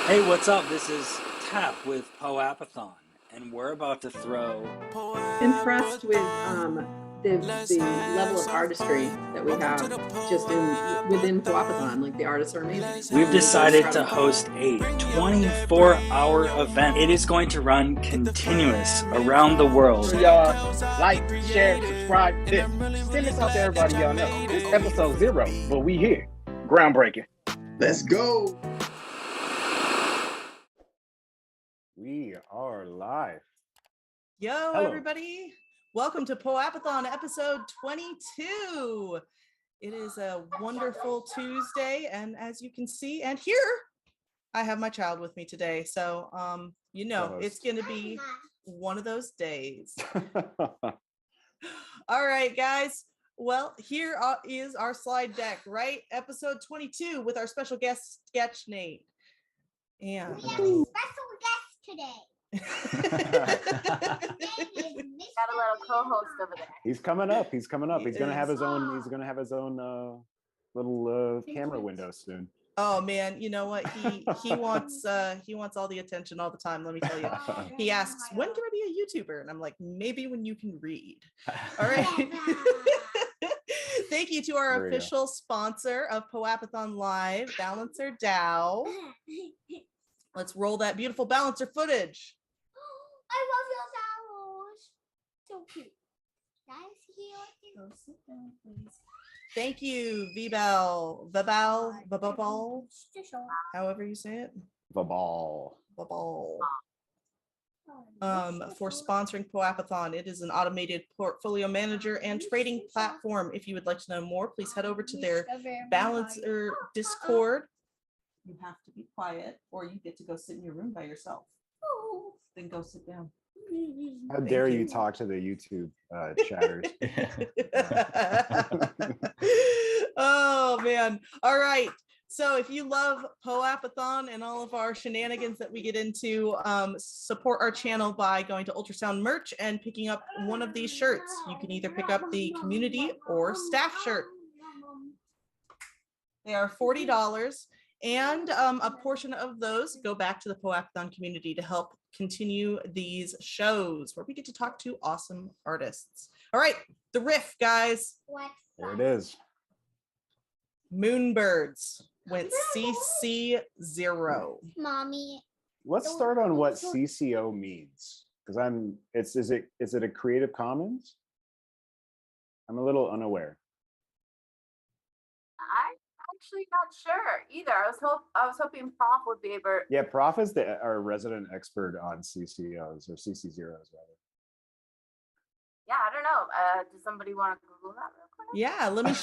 Hey, what's up? This is Tap with POAPathon, and we're about to throw... Impressed with the level of artistry that we have just within POAPathon. Like, the artists are amazing. We've decided to host a 24-hour event. It is going to run continuous around the world. Y'all like, share, subscribe, send this out to everybody y'all know. This is episode 0, but we here. Groundbreaking. Let's go. We are live. Yo, Hello. everybody. Welcome to POAPathon episode 22. It is a wonderful Tuesday, and as you can see and hear, I have my child with me today. So, it's going to be one of those days. All right, guys. Well, here is our slide deck, right? Episode 22 with our special guest, sketchnate. And we have a special guest today. Got a little co-host over there. He's coming up. He's gonna have his own. He's gonna have his own little camera window soon. Oh man, you know what? He wants all the attention all the time. Let me tell you. He asks, "When can I be a YouTuber?" And I'm like, "Maybe when you can read." All right. Thank you to our official sponsor of POAPathon Live, Balancer DAO. Let's roll that beautiful balancer footage. I love your towels. So cute. Can I sit here with you? Go sit down, please. Thank you, Vabal, however you say it. Vabal. For sponsoring POAPathon. It is an automated portfolio manager and trading platform. If you would like to know more, please head over to their Balancer Discord. You have to be quiet, or you get to go sit in your room by yourself. Then go sit down. How dare you talk to the YouTube chatters? Oh man. All right. So if you love POAPathon and all of our shenanigans that we get into, support our channel by going to Ultrasound merch and picking up one of these shirts. You can either pick up the community or staff shirt. They are $40, and a portion of those go back to the POAPathon community to help continue these shows where we get to talk to awesome artists. All right, the riff, guys. There it is. Moonbirds went CC0. Mommy. Let's start on what CCO means, because is it a Creative Commons? I'm a little unaware. I'm actually not sure either. I was hoping Prof would be able. Yeah, Prof is our resident expert on CCOs or CC0s rather. Yeah, I don't know. Does somebody want to Google that real quick? Yeah, let me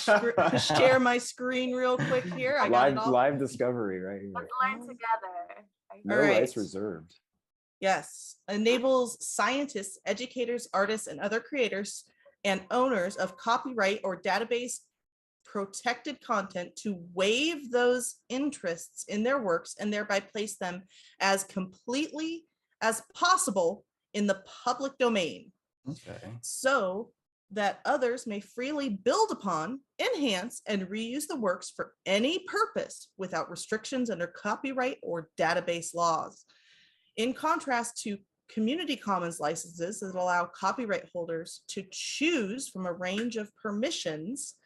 share my screen real quick here. I got it all. Live discovery right here. Let's learn together. No All right. rights reserved. Yes, enables scientists, educators, artists, and other creators and owners of copyright or database protected content to waive those interests in their works and thereby place them as completely as possible in the public domain. Okay. So that others may freely build upon, enhance, and reuse the works for any purpose without restrictions under copyright or database laws. In contrast to community commons licenses that allow copyright holders to choose from a range of permissions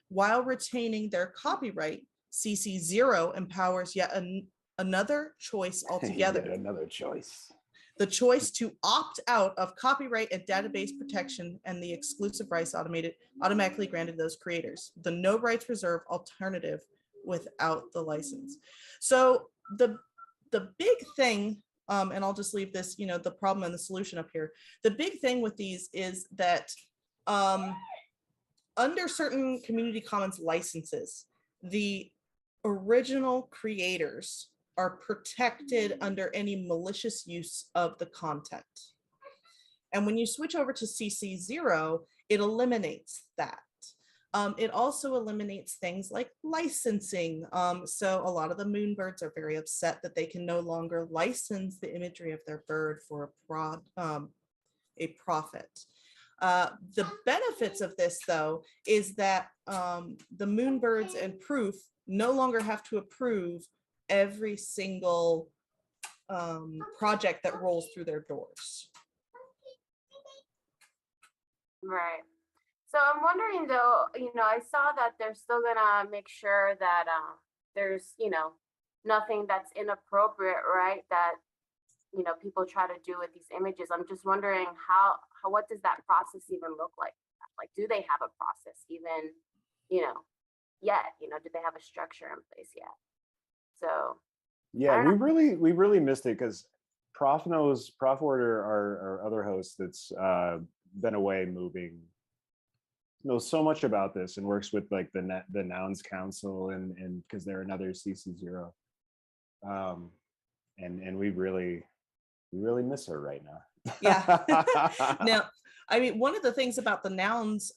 while retaining their copyright, CC0 empowers yet another choice altogether. Yet another choice. The choice to opt out of copyright and database protection and the exclusive rights automatically granted those creators. The no rights reserved alternative without the license. So the big thing, and I'll just leave this, the problem and the solution up here. The big thing with these is that under certain community commons licenses, the original creators are protected under any malicious use of the content. And when you switch over to CC0, it eliminates that. It also eliminates things like licensing. So a lot of the moonbirds are very upset that they can no longer license the imagery of their bird for a profit. The benefits of this, though, is that the moonbirds and Proof no longer have to approve every single project that rolls through their doors. Right. So I'm wondering though, I saw that they're still gonna make sure that there's, nothing that's inappropriate, right? That, people try to do with these images. I'm just wondering what does that process even look like? Like, do they have a process even, yet? Do they have a structure in place yet? So yeah, we really missed it because Prof Order, our other host that's been away moving, knows so much about this and works with like the Nouns Council and because they're another CC0, and we really miss her right now. Yeah. Now, I mean, one of the things about the nouns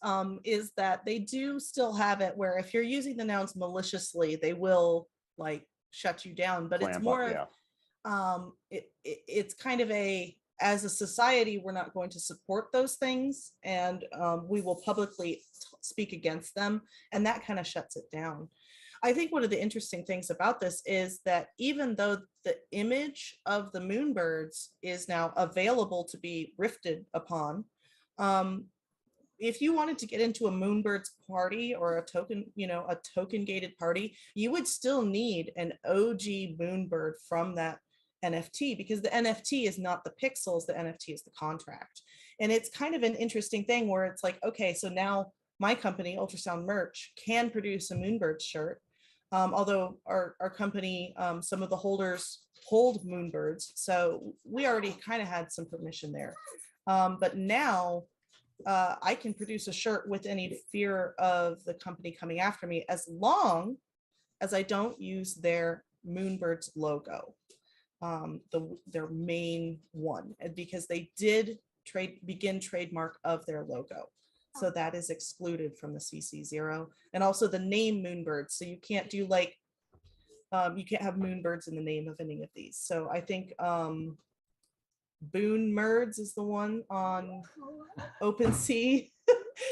is that they do still have it where if you're using the nouns maliciously, they will like shut you down. But it's more, it's kind of as a society, we're not going to support those things, and we will publicly speak against them, and that kind of shuts it down. I think one of the interesting things about this is that even though the image of the moonbirds is now available to be riffed upon, if you wanted to get into a moonbirds party or a token gated party, you would still need an OG moonbird from that NFT, because the NFT is not the pixels, the NFT is the contract. And it's kind of an interesting thing where it's like, okay, so now my company, Ultrasound Merch, can produce a moonbird shirt. Although our company, some of the holders hold moonbirds, so we already kind of had some permission there. But now I can produce a shirt with any fear of the company coming after me, as long as I don't use their moonbirds logo, their main one, because they did begin trademark of their logo. So that is excluded from the CC0, and also the name moonbirds. So you can't do like you can't have moonbirds in the name of any of these. So I think Boon Merds is the one on OpenSea.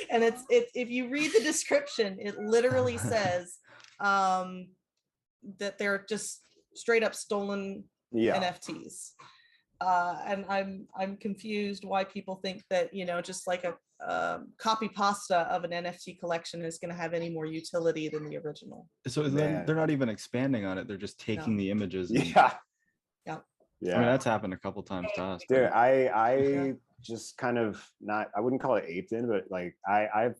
And it's if you read the description, it literally says that they're just straight up stolen NFTs. And I'm confused why people think that, you know, just like a copy pasta of an NFT collection is going to have any more utility than the original. So then they're not even expanding on it. They're just taking the images. And, Yeah. I mean, that's happened a couple times to us. Dude, I just kind of I wouldn't call it aped in, but like I've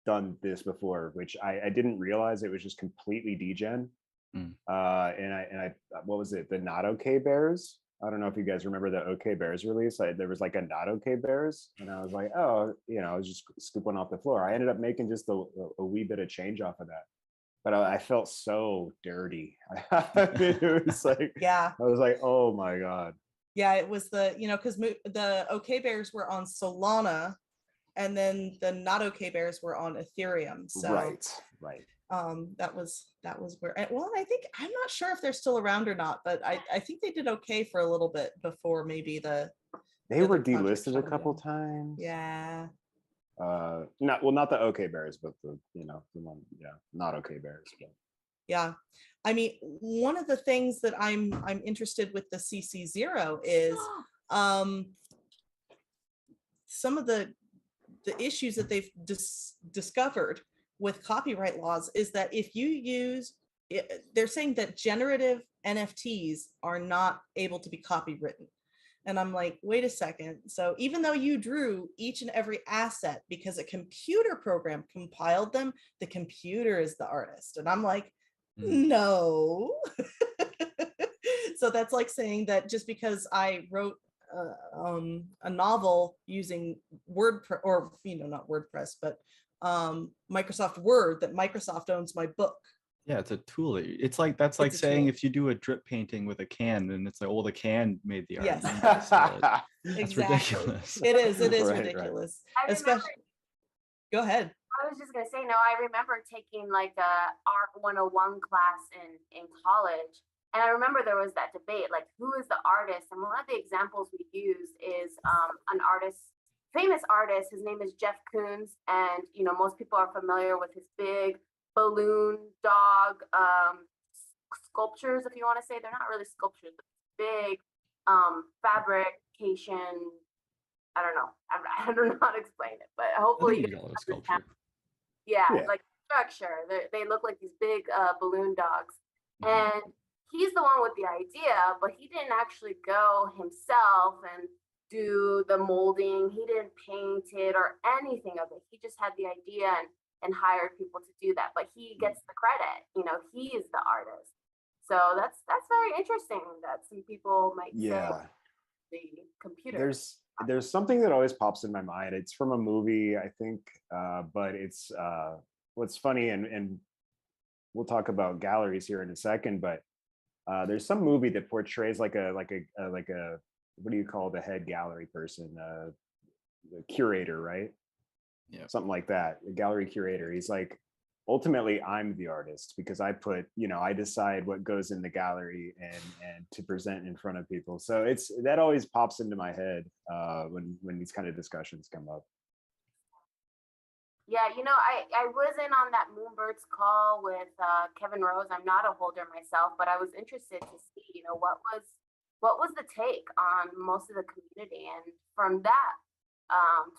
done this before, which I didn't realize it was just completely degen. And I what was it? The Not Okay Bears. I don't know if you guys remember the OK Bears release. There was like a Not Okay Bears, and I was like, oh, you know, I was just scooping off the floor. I ended up making just a wee bit of change off of that, but I felt so dirty. It was like, I was like, oh my god. Yeah, it was the, you know, because the OK Bears were on Solana, and then the Not OK Bears were on Ethereum. So right. that was where, well, I think, I'm not sure if they're still around or not, but I think they did okay for a little bit before maybe they were delisted a couple times. Yeah. Not the OK Bears, but the one, Not OK Bears. But. Yeah, I mean, one of the things that I'm interested with the CC0 is some of the issues that they've discovered with copyright laws is that if you use, they're saying that generative NFTs are not able to be copywritten. And I'm like, wait a second. So even though you drew each and every asset because a computer program compiled them, the computer is the artist. And I'm like, no. So that's like saying that just because I wrote a novel using WordPress, or not WordPress, but Microsoft Word, that Microsoft owns my book. Yeah, it's a tool. It's like, that's like saying if you do a drip painting with a can, and it's like, oh, the can made the art. Yes. That's Exactly. ridiculous. It is Right, ridiculous. I Especially, go ahead. I was just gonna say, no, I remember taking like a Art 101 class in college, and I remember there was that debate, like, who is the artist? And one of the examples we used is an artist, famous artist. His name is Jeff Koons, and most people are familiar with his big balloon dog sculptures, if you want to say. They're not really sculptures, but big fabrication. I don't know. I don't know how to explain it, but hopefully you can understand. Yeah, like structure. They look like these big balloon dogs. And he's the one with the idea, but he didn't actually go himself and do the molding. He didn't paint it or anything of it. He just had the idea and hired people to do that. But he gets the credit. He is the artist. So that's very interesting that some people might say the computer. There's something that always pops in my mind. It's from a movie, I think, but it's what's funny, and we'll talk about galleries here in a second. But there's some movie that portrays like a what do you call the head gallery person, the curator, right? Yeah, something like that. The gallery curator. He's like, ultimately, I'm the artist because I put, I decide what goes in the gallery and to present in front of people. So that always pops into my head when these kind of discussions come up. Yeah, I was in on that Moonbirds call with Kevin Rose. I'm not a holder myself, but I was interested to see, what was the take on most of the community. And from that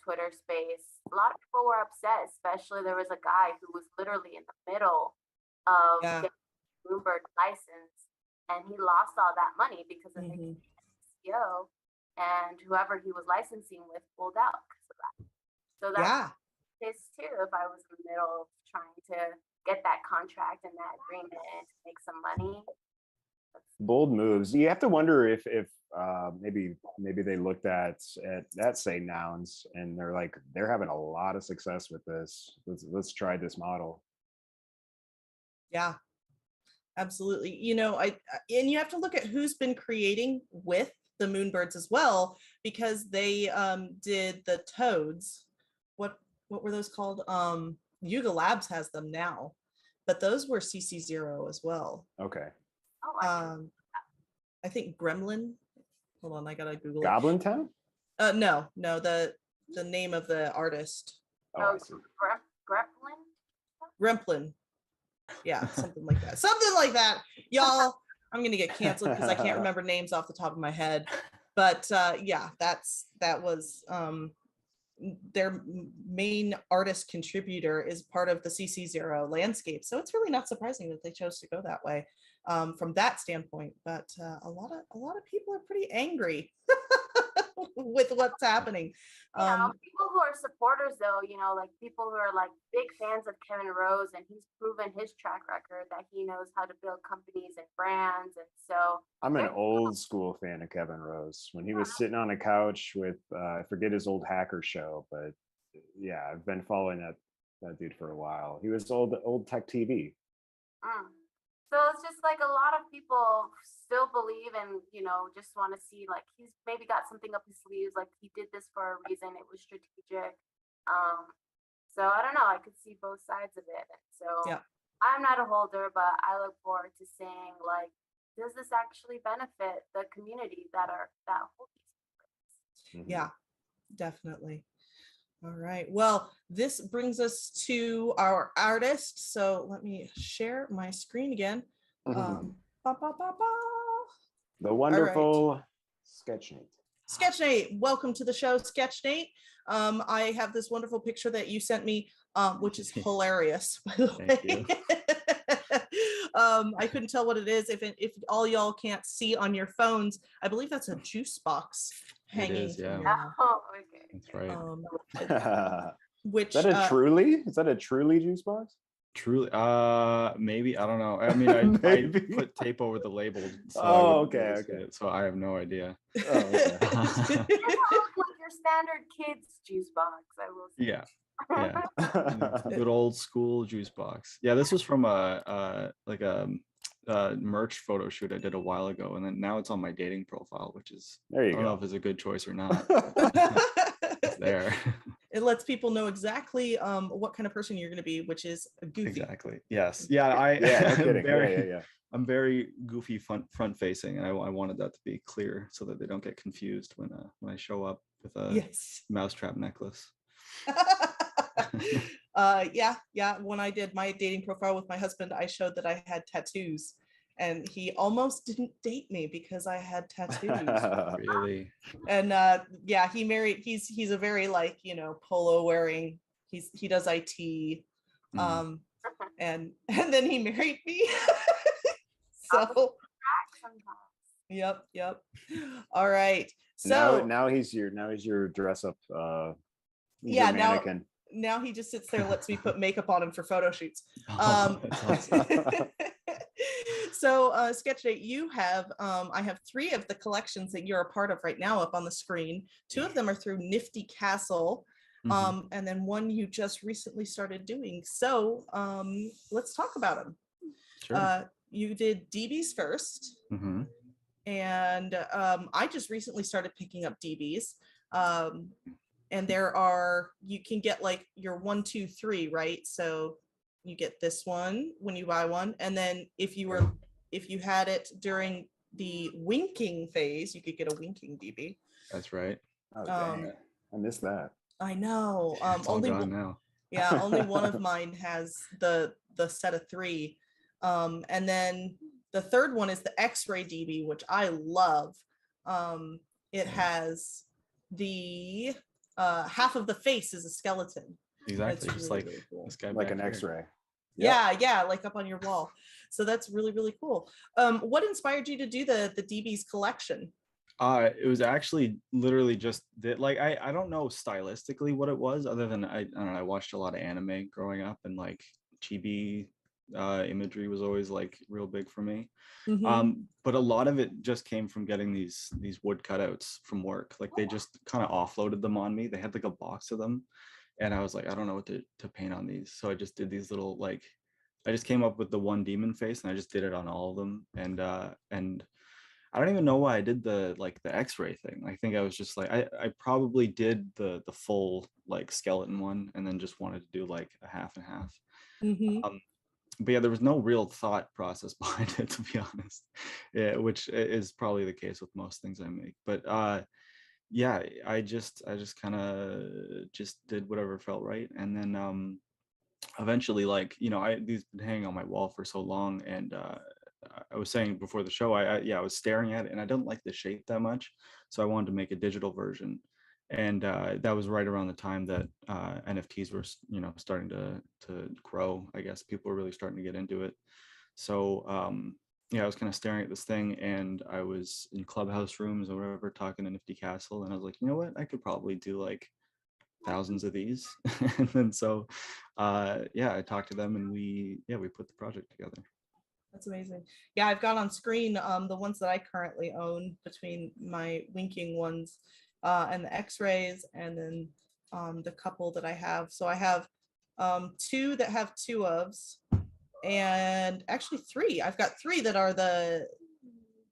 Twitter space, a lot of people were upset, especially there was a guy who was literally in the middle of getting a Moonbird license, and he lost all that money because of the CEO, and whoever he was licensing with pulled out because of that. So that's his too, if I was in the middle of trying to get that contract and that agreement and to make some money. Bold moves. You have to wonder if maybe they looked at say Nouns and they're like, they're having a lot of success with this. Let's try this model. Yeah, absolutely. And you have to look at who's been creating with the Moonbirds as well, because they did the toads. What were those called? Yuga Labs has them now, but those were CC0 as well. Okay. Oh, I didn't. I think Gremlin. Hold on, I gotta Google it. Goblin Town? No, the name of the artist. Oh, I see. Gremlin? Gremlin. Yeah, something like that. Something like that. Y'all, I'm gonna get canceled because I can't remember names off the top of my head. But yeah, that was their main artist contributor is part of the CC0 landscape. So it's really not surprising that they chose to go that way from that standpoint. But a lot of people are pretty angry with what's happening. People who are supporters, though, like people who are like big fans of Kevin Rose, and he's proven his track record that he knows how to build companies and brands. And so I'm an old school fan of Kevin Rose. When he was sitting on a couch with, I forget his old hacker show, but yeah, I've been following that dude for a while. He was old Tech TV. So it's just like a lot of people still believe and, just want to see like he's maybe got something up his sleeves, like he did this for a reason, it was strategic. So I don't know, I could see both sides of it. So yeah. I'm not a holder, but I look forward to seeing like, does this actually benefit the community that hold these secrets? Yeah, definitely. All right. Well, this brings us to our artist. So let me share my screen again. The wonderful Sketchnate. Sketchnate, welcome to the show, Sketchnate. I have this wonderful picture that you sent me, which is hilarious, by the way. I couldn't tell what it is. If all y'all can't see on your phones, I believe that's a juice box hanging. It is, yeah. Oh, okay. That's right. Which is that a truly juice box? Truly, maybe, I don't know. I mean, I put tape over the label. So okay. So I have no idea. Oh, okay. It doesn't look like your standard kids juice box, I will say. Yeah. Good old school juice box. Yeah, this was from a merch photo shoot I did a while ago, and then now it's on my dating profile, which is, there you I don't go. know if it's a good choice or not. It's there. It lets people know exactly what kind of person you're going to be, which is goofy. Exactly. Yes. Yeah. No kidding. I'm very goofy front facing, and I wanted that to be clear so that they don't get confused when I show up with a mousetrap necklace. Yeah. When I did my dating profile with my husband, I showed that I had tattoos, and he almost didn't date me because I had tattoos. Really? And he married. He's a very polo wearing. He does IT, and then he married me. So yep. All right. So now he's your dress up. Yeah. Mannequin. Now he just sits there and lets me put makeup on him for photo shoots. That's awesome. So Sketchnate, you have I have 3 of the collections that you're a part of right now up on the screen. 2 of them are through Nifty Castle, and then 1 you just recently started doing. So let's talk about them. Sure. You did Deebies first, and I just recently started picking up Deebies. And you can get like your 1, 2, 3, right? So you get this one when you buy one, and then if you had it during the winking phase, you could get a winking DB. That's right. Oh, dang it. I missed that. I know. It's all gone now. Yeah, only one of mine has the set of 3, and then the third one is the X-ray DB, which I love. It has the half of the face is a skeleton. Exactly, just really, like really cool. This guy, like an X-ray. Yep. Yeah, like up on your wall. So that's really, really cool. What inspired you to do the DB's collection? It was actually literally just that, like, I don't know stylistically what it was, other than I don't know, I watched a lot of anime growing up, and like chibi imagery was always like real big for me. But a lot of it just came from getting these wood cutouts from work. Like they just kind of offloaded them on me. They had like a box of them, and I was like, I don't know what to paint on these. So I just did these little, like, I just came up with the one demon face, and I just did it on all of them. And I don't even know why I did the X-ray thing. I think I was just like, I probably did the full like skeleton one, and then just wanted to do like a half and half. but yeah, there was no real thought process behind it, to be honest. Yeah, which is probably the case with most things I make. But yeah, I just kind of just did whatever felt right, and then eventually, like, you know, these been hanging on my wall for so long, and I was saying before the show, I was staring at it, and I don't like the shape that much, so I wanted to make a digital version, and that was right around the time that NFTs were, you know, starting to grow. I guess people were really starting to get into it. So yeah, I was kind of staring at this thing, and I was in clubhouse rooms or whatever talking to Nifty Castle, and I was like, you know what, I could probably do like thousands of these. And then so yeah, I talked to them, and we put the project together. That's amazing. Yeah, I've got on screen the ones that I currently own, between my winking ones and the X-rays, and then the couple that I have. So I have two that have two ofs, and actually three. I've got three that are the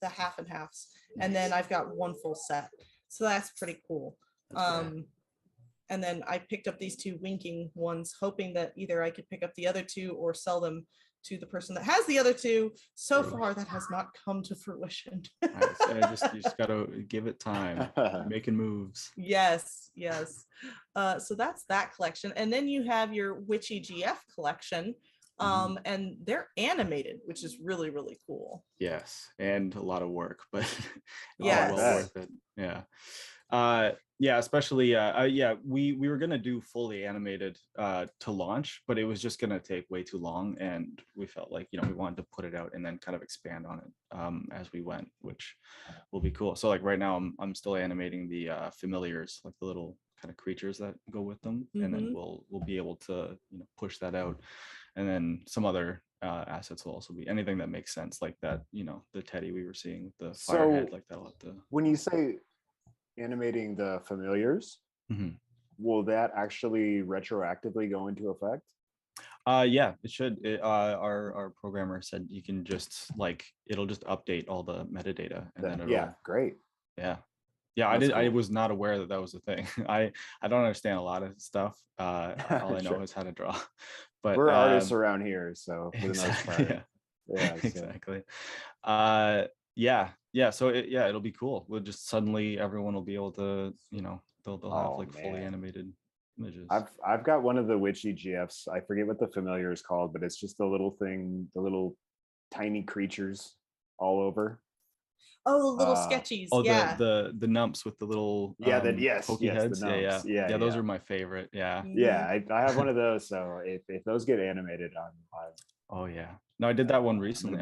half and halves, and then I've got one full set. So that's pretty cool. And then I picked up these two winking ones, hoping that either I could pick up the other two or sell them to the person that has the other two. So far, that has not come to fruition. You just gotta give it time. Making moves. Yes, yes. So that's that collection, and then you have your WitchyGF collection, and they're animated, which is really, really cool. Yes, and a lot of work, but yes, well worth it. Yeah. Yeah, especially yeah, we were gonna do fully animated to launch, but it was just gonna take way too long, and we felt like, you know, we wanted to put it out and then kind of expand on it as we went, which will be cool. So like right now I'm still animating the familiars, like the little kind of creatures that go with them, and then we'll be able to, you know, push that out, and then some other assets will also be anything that makes sense, like that, you know, the teddy we were seeing with the firehead, like that'll have to. When you say animating the familiars, will that actually retroactively go into effect? Yeah, it should. Our programmer said you can just like, it'll just update all the metadata, and then it'll, yeah, great. Yeah, That's I cool. was not aware that that was a thing. I don't understand a lot of stuff. All I know is how to draw. But we're artists around here, so for the most part. Yeah, so. exactly. Yeah, so it'll be cool. We'll just suddenly everyone will be able to, you know, they'll have like fully animated images. I've got one of the WitchyGFs. I forget what the familiar is called, but it's just the little thing, the little tiny creatures all over. Oh, the little sketchies. Oh, yeah. the numps with the little pokey heads. The numps. Yeah, those are my favorite. Yeah. Yeah, I have one of those. So if those get animated, I'm oh yeah. No, I did that one recently.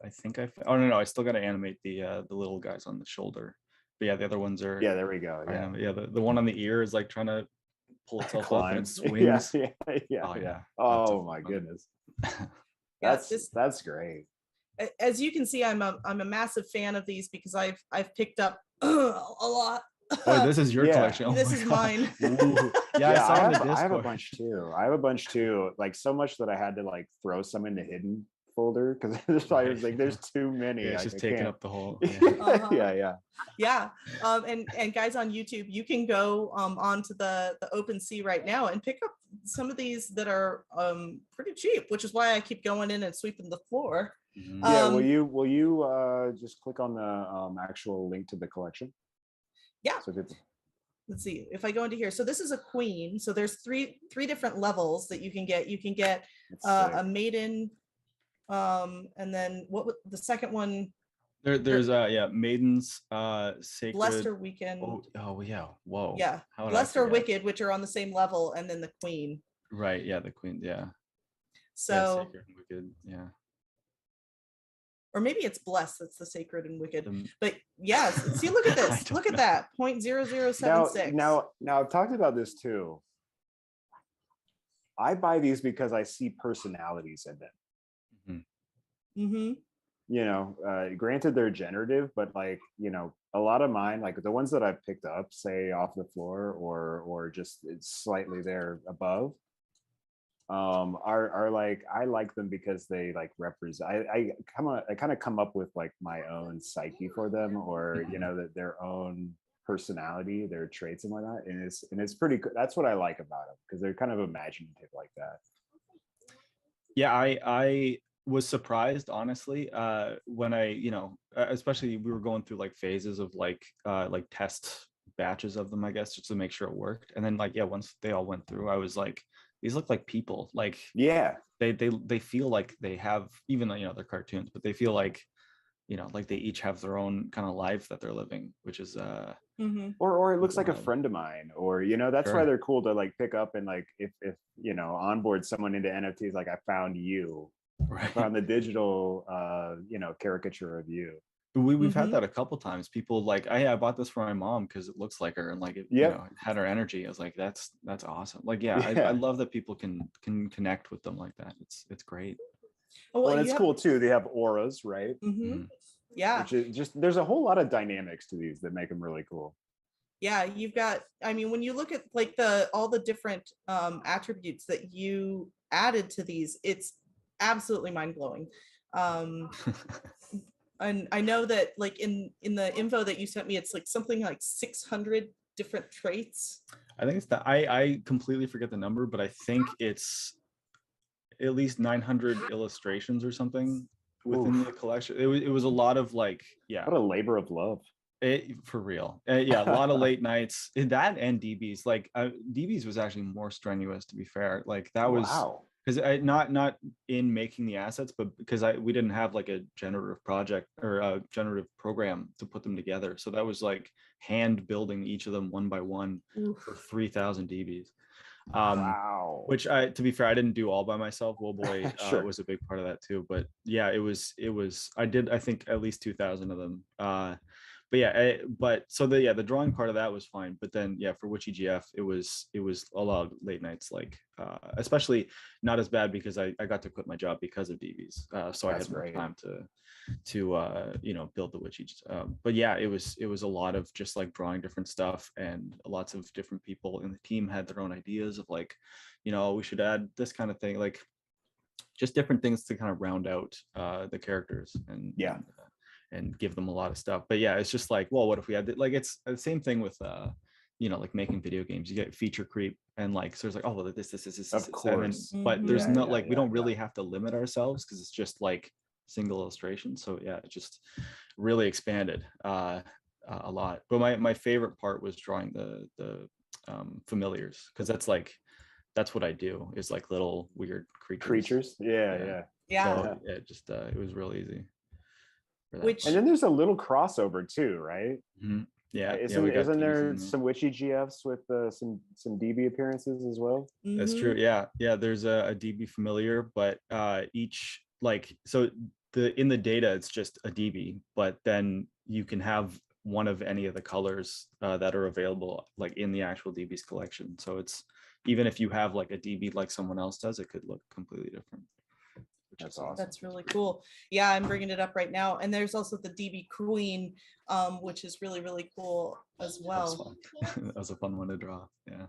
I think oh no, I still got to animate the little guys on the shoulder. But yeah, the other ones are. Yeah, there we go. Yeah, the one on the ear is like trying to pull itself up and it swings. Yeah. Oh yeah. Oh my goodness. That's great. As you can see, I'm a massive fan of these, because I've picked up a lot. Oh, this is your collection. Oh, this is mine. Yeah, I have a bunch too. Like so much that I had to like throw some in the hidden folder, because I was like, there's too many. Yeah, it's just taking up the whole. Yeah. And guys on YouTube, you can go onto the OpenSea right now and pick up some of these that are pretty cheap, which is why I keep going in and sweeping the floor. Yeah, will you just click on the actual link to the collection? Yeah. So let's see if I go into here. So this is a queen. So there's three different levels that you can get. You can get a maiden, and then what was the second one? There's maidens, sacred, blessed or weekend. Oh yeah, whoa. Yeah, blessed or wicked, which are on the same level, and then the queen. Right. Yeah, the queen. Yeah. So sacred and wicked. Yeah. Or maybe it's blessed, that's the sacred and wicked. But yes, see, look at this. Look at that, 0.0076. Now I've talked about this too. I buy these because I see personalities in them. You know, granted they're generative, but like, you know, a lot of mine, like the ones that I've picked up, say off the floor or just it's slightly there above, are like, I like them because they like represent, I kind of come up with like my own psyche for them, or you know, that their own personality, their traits and whatnot, and it's pretty good. That's what I like about them, because they're kind of imaginative like that. Yeah, I was surprised, honestly, when I, especially we were going through like phases of like test batches of them, I guess, just to make sure it worked. And then like, yeah, once they all went through, I was like, these look like people. Like, Yeah. they feel like they have, even though, they're cartoons, but they feel like, like they each have their own kind of life that they're living, which is Or it looks like a wild. friend of mine, or that's why Sure. they're cool to like pick up and like if onboard someone into NFTs, like I found you, I Right. found the digital caricature of you. We've had that a couple times. People like, I bought this for my mom because it looks like her and like it, Yep. it had her energy. I was like, that's awesome. Like, yeah, I Yeah. love that people can connect with them like that. It's great. Oh, Well, you it's have- cool too. They have auras, right? Mhm. Yeah. Which is just, there's a whole lot of dynamics to these that make them really cool. Yeah, you've got, I mean, when you look at like all the different attributes that you added to these, it's absolutely mind-blowing. And I know that like in the info that you sent me, it's like something like 600 different traits. I think it's that I completely forget the number, but I think it's at least 900 illustrations or something within the collection. It was a lot of like, yeah. What a labor of love. For real. Yeah, a lot of late nights. That and DBs. Like DBs was actually more strenuous, to be fair. Like that was because I not in making the assets, but because we didn't have like a generative project or a generative program to put them together. So that was like hand building each of them one by one for 3,000 DBs. Wow. Which to be fair, I didn't do all by myself. Wellboy Sure. was a big part of that too. But yeah, it was I did, I think, at least 2,000 of them. But yeah, so the drawing part of that was fine. But then yeah, for WitchyGF, it was a lot of late nights, like especially not as bad because I got to quit my job because of DBs. So I had more time to build the Witchies. But yeah, it was a lot of just like drawing different stuff, and lots of different people in the team had their own ideas of like, we should add this kind of thing, like just different things to kind of round out the characters and give them a lot of stuff. But yeah, it's just like, well, what if we had like, it's the same thing with like making video games. You get feature creep, and like, so it's like, oh well, this of course. but there's no like, we don't really have to limit ourselves because it's just like single illustration. So yeah, it just really expanded a lot. But my favorite part was drawing the familiars, because that's what I do, is like little weird creatures. Yeah. So it was real easy. And then there's a little crossover too, right? Mm-hmm. Yeah. Isn't there some WitchyGFs with some DB appearances as well? That's true. Yeah. There's a DB familiar, but each, like, so in the data it's just a DB, but then you can have one of any of the colors that are available like in the actual DB's collection. So it's, even if you have like a DB like someone else does, it could look completely different. That's awesome. That's really cool. Yeah, I'm bringing it up right now. And there's also the DB Queen, which is really, really cool as well. That was a fun one to draw. Yeah.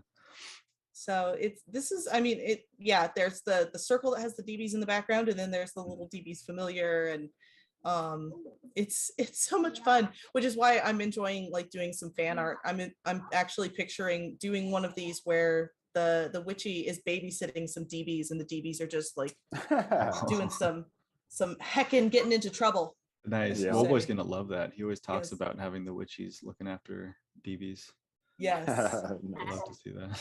So there's the circle that has the DBs in the background, and then there's the little DBs familiar, and it's so much fun, which is why I'm enjoying like doing some fan art. I'm actually picturing doing one of these where the witchy is babysitting some DBs, and the DBs are just like doing some heckin' getting into trouble. Nice. Yeah. Wellboy's gonna love that. He always talks about having the witchies looking after DBs. Yes. I'd love to see that.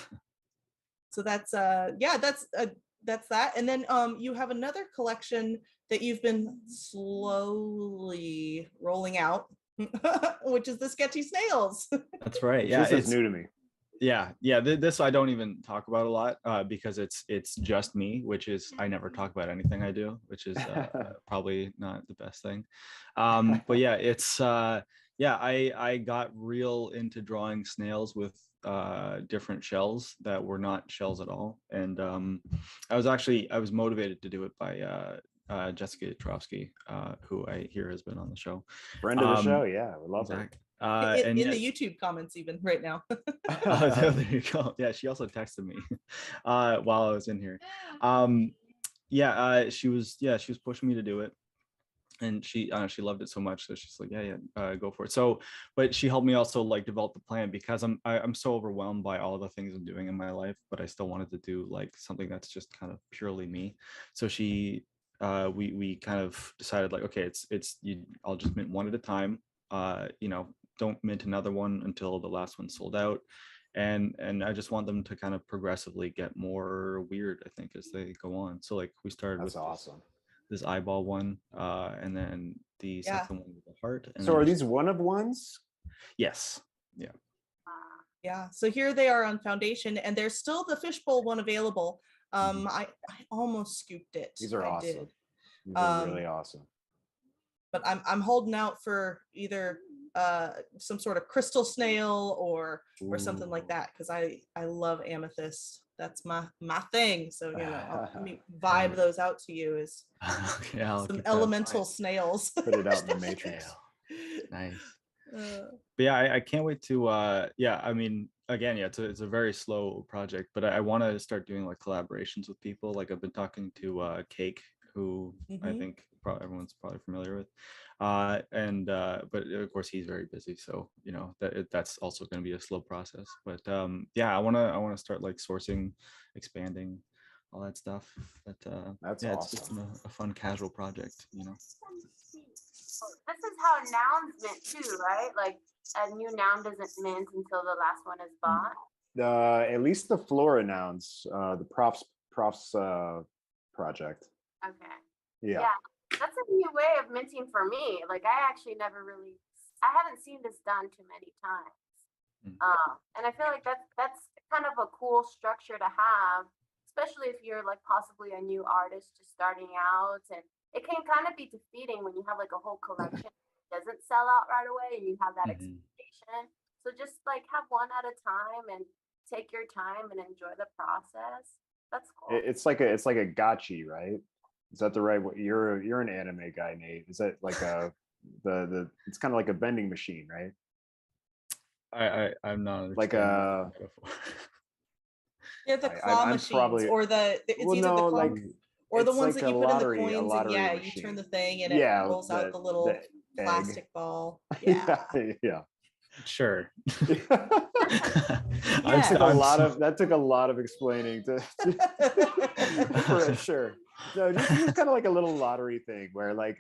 So that's that. And then you have another collection that you've been slowly rolling out, which is the sketchy snails. That's right. Yeah, this is new to me. Yeah. This I don't even talk about a lot because it's just me, which is, I never talk about anything I do, which is probably not the best thing. But yeah, it's I got real into drawing snails with different shells that were not shells at all, and I was motivated to do it by Jessica Yatrovsky, who I hear has been on the show. Friend of the show, yeah, we love her. In the YouTube comments even right now. There you go. Yeah, she also texted me while I was in here. She was pushing me to do it, and she loved it so much that she's like, go for it. So, but she helped me also like develop the plan, because I'm so overwhelmed by all the things I'm doing in my life, but I still wanted to do like something that's just kind of purely me. So we kind of decided like, okay, I'll just mint one at a time. Don't mint another one until the last one's sold out. And I just want them to kind of progressively get more weird, I think, as they go on. So like we started That's with awesome. this eyeball one, and then the second one with the heart. And so are these one of ones? Yes. Yeah. Yeah. So here they are on foundation, and there's still the fishbowl one available. I almost scooped it. These are awesome. Did. These are really awesome. But I'm holding out for either some sort of crystal snail or something like that, because I love amethyst. That's my thing. So let me vibe those out to you as some elemental snails. Put it out in the matrix. Nice. But yeah, I can't wait to I mean, again, it's a very slow project, but I want to start doing like collaborations with people. Like I've been talking to Cake, who I think everyone's probably familiar with, but of course he's very busy, so that's also going to be a slow process. But I want to start like sourcing, expanding, all that stuff. But that's awesome. It's just a fun casual project. This is how nouns mint too, right? Like a new noun doesn't mint until the last one is bought. At least the flora nouns, the props project. Okay. Yeah. That's a new way of minting for me. Like I haven't seen this done too many times. And I feel like that's kind of a cool structure to have, especially if you're like possibly a new artist just starting out. And it can kind of be defeating when you have like a whole collection that doesn't sell out right away and you have that expectation. So just like have one at a time and take your time and enjoy the process. That's cool. It's like a gotchi, right? Is that the right way? You're an anime guy, Nate. Is that like it's kind of like a vending machine, right? I'm not like a the claw machines, or the ones that you put in the coins, and machine. You turn the thing and it rolls out the little plastic ball. Yeah. Sure. That took a lot of explaining to for sure. No, just kind of like a little lottery thing where like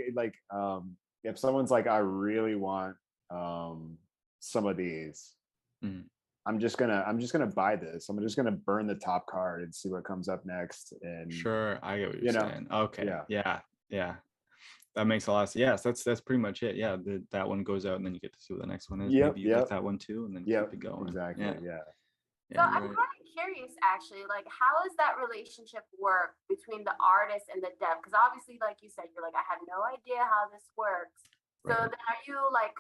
if someone's like, I really want some of these, I'm just gonna buy this. I'm just gonna burn the top card and see what comes up next. And sure, I get what you're saying. Okay. Yeah. That makes a lot of sense. Yes, that's pretty much it. Yeah, that one goes out and then you get to see what the next one is. Maybe you get that one too, and then keep it going. Exactly. Yeah. So I'm kind of curious, actually, like how does that relationship work between the artist and the dev? Because obviously, like you said, you're like, I have no idea how this works. So then are you like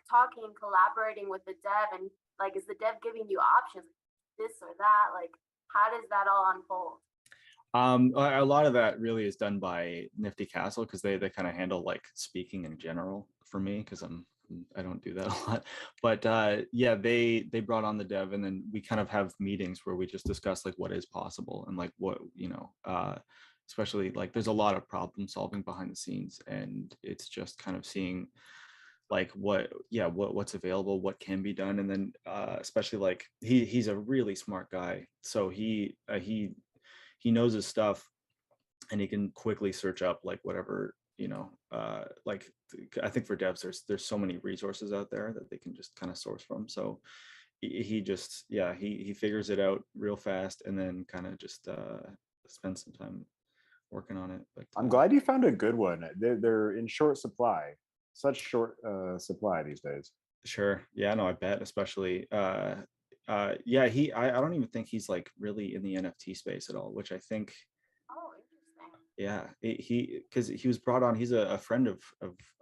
collaborating with the dev, and like is the dev giving you options, this or that? Like how does that all unfold? A lot of that really is done by Nifty Castle, because they kind of handle like speaking in general for me, because I don't do that a lot. But they brought on the dev, and then we kind of have meetings where we just discuss like what is possible, and like what especially like there's a lot of problem solving behind the scenes, and it's just kind of seeing like what's available, what can be done. And then especially like he's a really smart guy, so he knows his stuff, and he can quickly search up like whatever, like I think for devs there's so many resources out there that they can just kind of source from. So he figures it out real fast, and then kind of just spends some time working on it. But I'm glad you found a good one. They're in short supply, such short supply these days. Sure. Yeah, no, I bet. Especially I don't even think he's like really in the NFT space at all, which I think because he was brought on, he's a friend of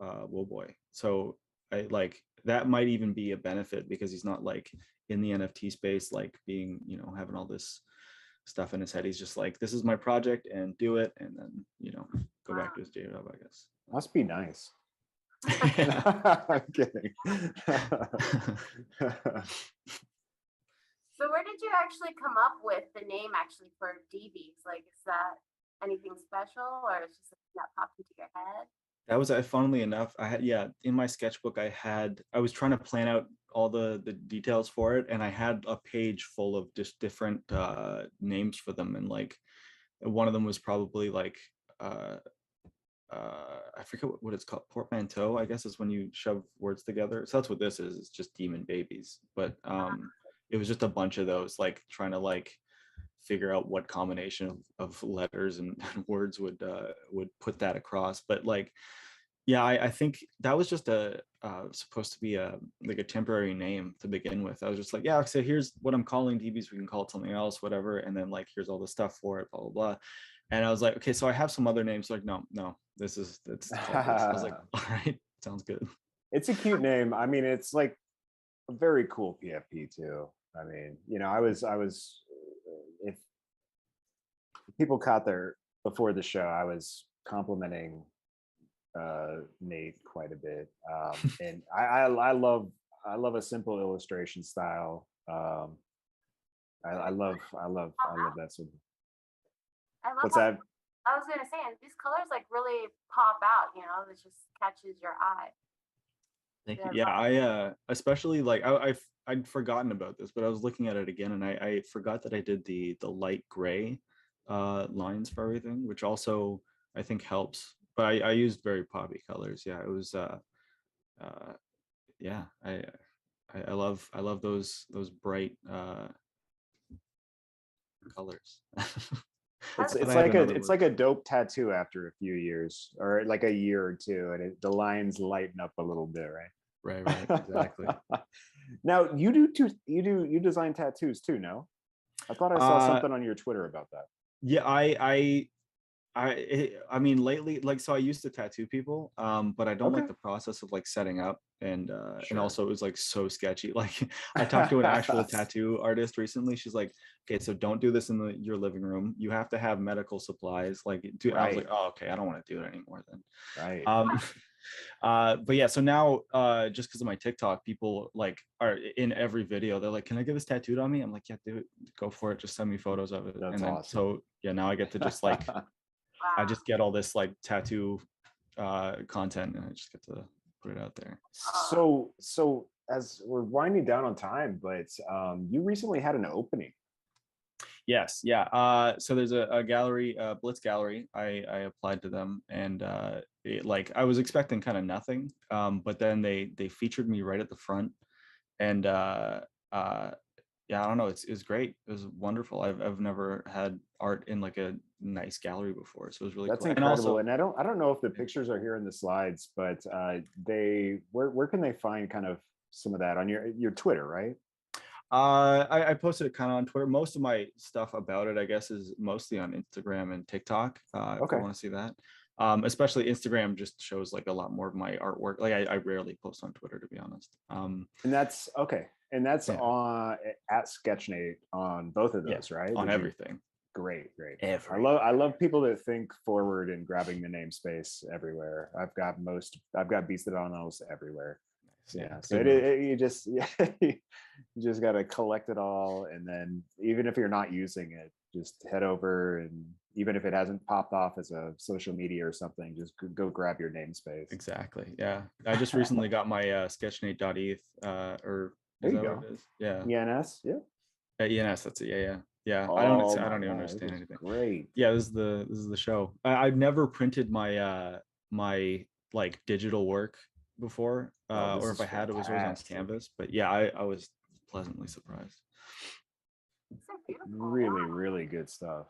Woboy, so I like that might even be a benefit, because he's not like in the NFT space, like being having all this stuff in his head. He's just like, this is my project and do it, and then go back to his day job, I guess. Must be nice. I'm kidding. So where did you actually come up with the name actually for Deebies? Like, is that anything special, or is it just something that popped into your head? That was, funnily enough, I had, yeah, in my sketchbook, I was trying to plan out all the details for it, and I had a page full of just different names for them, and like one of them was probably like uh I forget what it's called, portmanteau, I guess, is when you shove words together. So that's what this is. It's just demon babies. But it was just a bunch of those, like trying to like figure out what combination of letters and words would put that across. But like, yeah, I think that was just a supposed to be a like a temporary name to begin with. I was just like, yeah, so here's what I'm calling DBs. We can call it something else, whatever. And then like, here's all the stuff for it, blah blah blah. And I was like, okay, so I have some other names. Like, no, it's called this. I was like, all right, sounds good. It's a cute name. I mean, it's like a very cool PFP too. I mean, I was if people caught there before the show, I was complimenting Nate quite a bit. And I love a simple illustration style. I love that sort of. I love What's how, that? I was gonna say, and these colors like really pop out, it just catches your eye. Thank you. Yeah, Yeah, I especially like I'd forgotten about this, but I was looking at it again, and I forgot that I did the light gray lines for everything, which also I think helps. But I used very poppy colors. Yeah, it was yeah, I love those bright colors. It's But I have another it's word. like a dope tattoo after a few years, or like a year or two, and the lines lighten up a little bit, right? Right, exactly. Now you design tattoos too, no? I thought I saw something on your Twitter about that. Yeah, I mean lately, like, so I used to tattoo people, but I don't like Okay. the process of like setting up, and Sure. also it was like so sketchy. Like I talked to an actual tattoo artist recently. She's like, okay, so don't do this in your living room. You have to have medical supplies. Like, dude, I was like, Right. oh, okay, I don't want to do it anymore then. Right. But yeah, so now just because of my TikTok, people like are in every video, they're like, can I get this tattooed on me? I'm like, yeah, do it, go for it, just send me photos of it. That's And then awesome. so yeah, now I get to just like I wow. just get all this like tattoo content, and I just get to put it out there. So as we're winding down on time, but you recently had an opening. Yes, yeah. So there's a gallery, Blitz Gallery. I applied to them, and like I was expecting kind of nothing, but then they featured me right at the front, and yeah, I don't know, it's great. It was wonderful. I've never had art in like a nice gallery before, so it was really That's cool. And incredible. also, And I don't know if the pictures are here in the slides, but where can they find kind of some of that on your Twitter, right? I posted it kind of on Twitter. Most of my stuff about it, I guess, is mostly on Instagram and TikTok. If Okay. you want to see that, especially Instagram just shows like a lot more of my artwork. Like I rarely post on Twitter, to be honest. And that's okay. And that's Yeah. on at sketchnate on both of Yeah, those, right? on everything. Great. Everything. I love people that think forward and grabbing the namespace everywhere. I've got beasted on those everywhere. Yeah. So you just you just got to collect it all, and then even if you're not using it, just head over, and even if it hasn't popped off as a social media or something, just go grab your namespace. Exactly. Yeah. I just recently got my sketchnate.eth or There is you that go. what it is? Yeah. ENS, yeah. ENS, that's it. Yeah. Oh, I don't my even God, understand this is anything. great. Yeah, this is the show. I've never printed my my like digital work before, Oh, or if I had, it was always on fantastic. canvas. But yeah, I was pleasantly surprised. So beautiful. Really, Wow. really good stuff.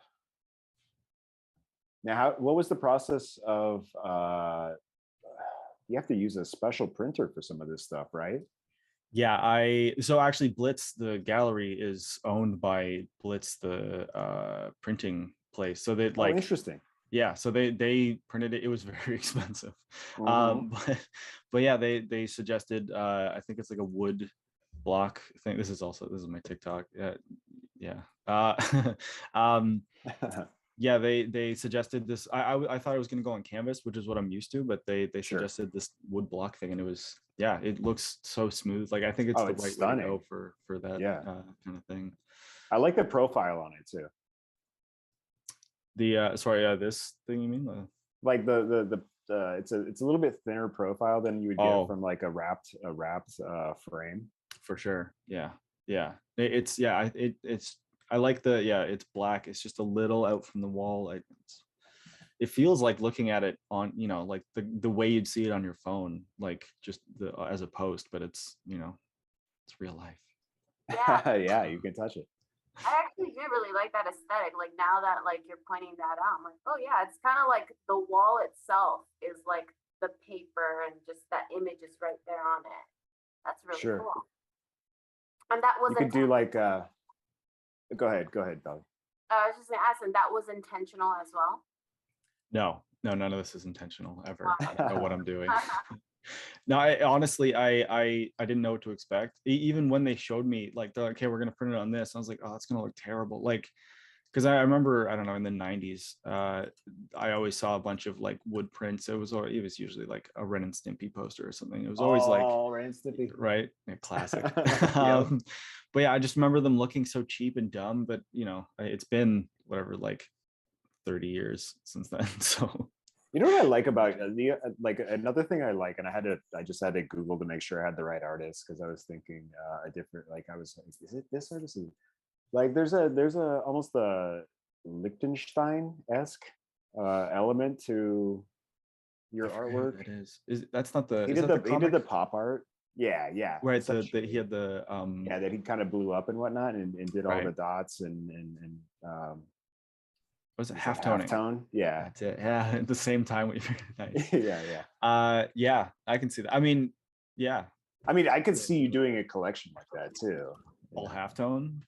Now, what was the process of you have to use a special printer for some of this stuff, right? Yeah, so actually Blitz, the gallery, is owned by Blitz, the printing place. So they Oh, like, interesting. yeah, so they printed it. It was very expensive. Mhm. But yeah, they suggested I think it's like a wood block thing. This is my TikTok. Yeah. Yeah, they suggested this. I thought I was going to go on canvas, which is what I'm used to, but they Sure. suggested this wood block thing, and it was, yeah, it looks so smooth. Like I think it's Oh, the it's right way to go stunning. for that Yeah. kind of thing. I like the profile on it too. The sorry, this thing you mean? Like the it's a little bit thinner profile than you would Oh. get from like a wrapped frame. For sure. Yeah. It's I like it's black. It's just a little out from the wall. It feels like looking at it on, like the way you'd see it on your phone, like just as a post, but it's, it's real life. Yeah. Yeah, you can touch it. I actually do really like that aesthetic. Like now that like you're pointing that out, I'm like, oh yeah, it's kind of like the wall itself is like the paper and just that image is right there on it. That's really Sure. cool. And that was You could do like go ahead, Dolly. I was just gonna ask, and that was intentional as well. No, none of this is intentional ever. I don't know what I'm doing. No, I honestly, I didn't know what to expect. Even when they showed me, like, they're like, okay, we're gonna print it on this. I was like, oh, it's gonna look terrible. Like, because I remember, I don't know, in the 90s, I always saw a bunch of like wood prints. It was usually like a Ren and Stimpy poster or something. It was always like Ren and Stimpy, right? Yeah, classic. Yep. But yeah, I just remember them looking so cheap and dumb. But it's been whatever, like 30 years since then. So. You know what I like about like another thing I like, and I just had to Google to make sure I had the right artist, because I was thinking a different, like I was like, is it this artist? Like there's a almost a Liechtenstein-esque element to your artwork. It is that's not the He did the pop art. Yeah. Right. He had the yeah, that he kind of blew up and whatnot and did all right. the dots and was it half-toning? Half-tone, yeah. That's it. Yeah, at the same time. Nice. Yeah. I can see that. I mean, yeah. I mean, I could see you doing a collection like that too. All half-tone.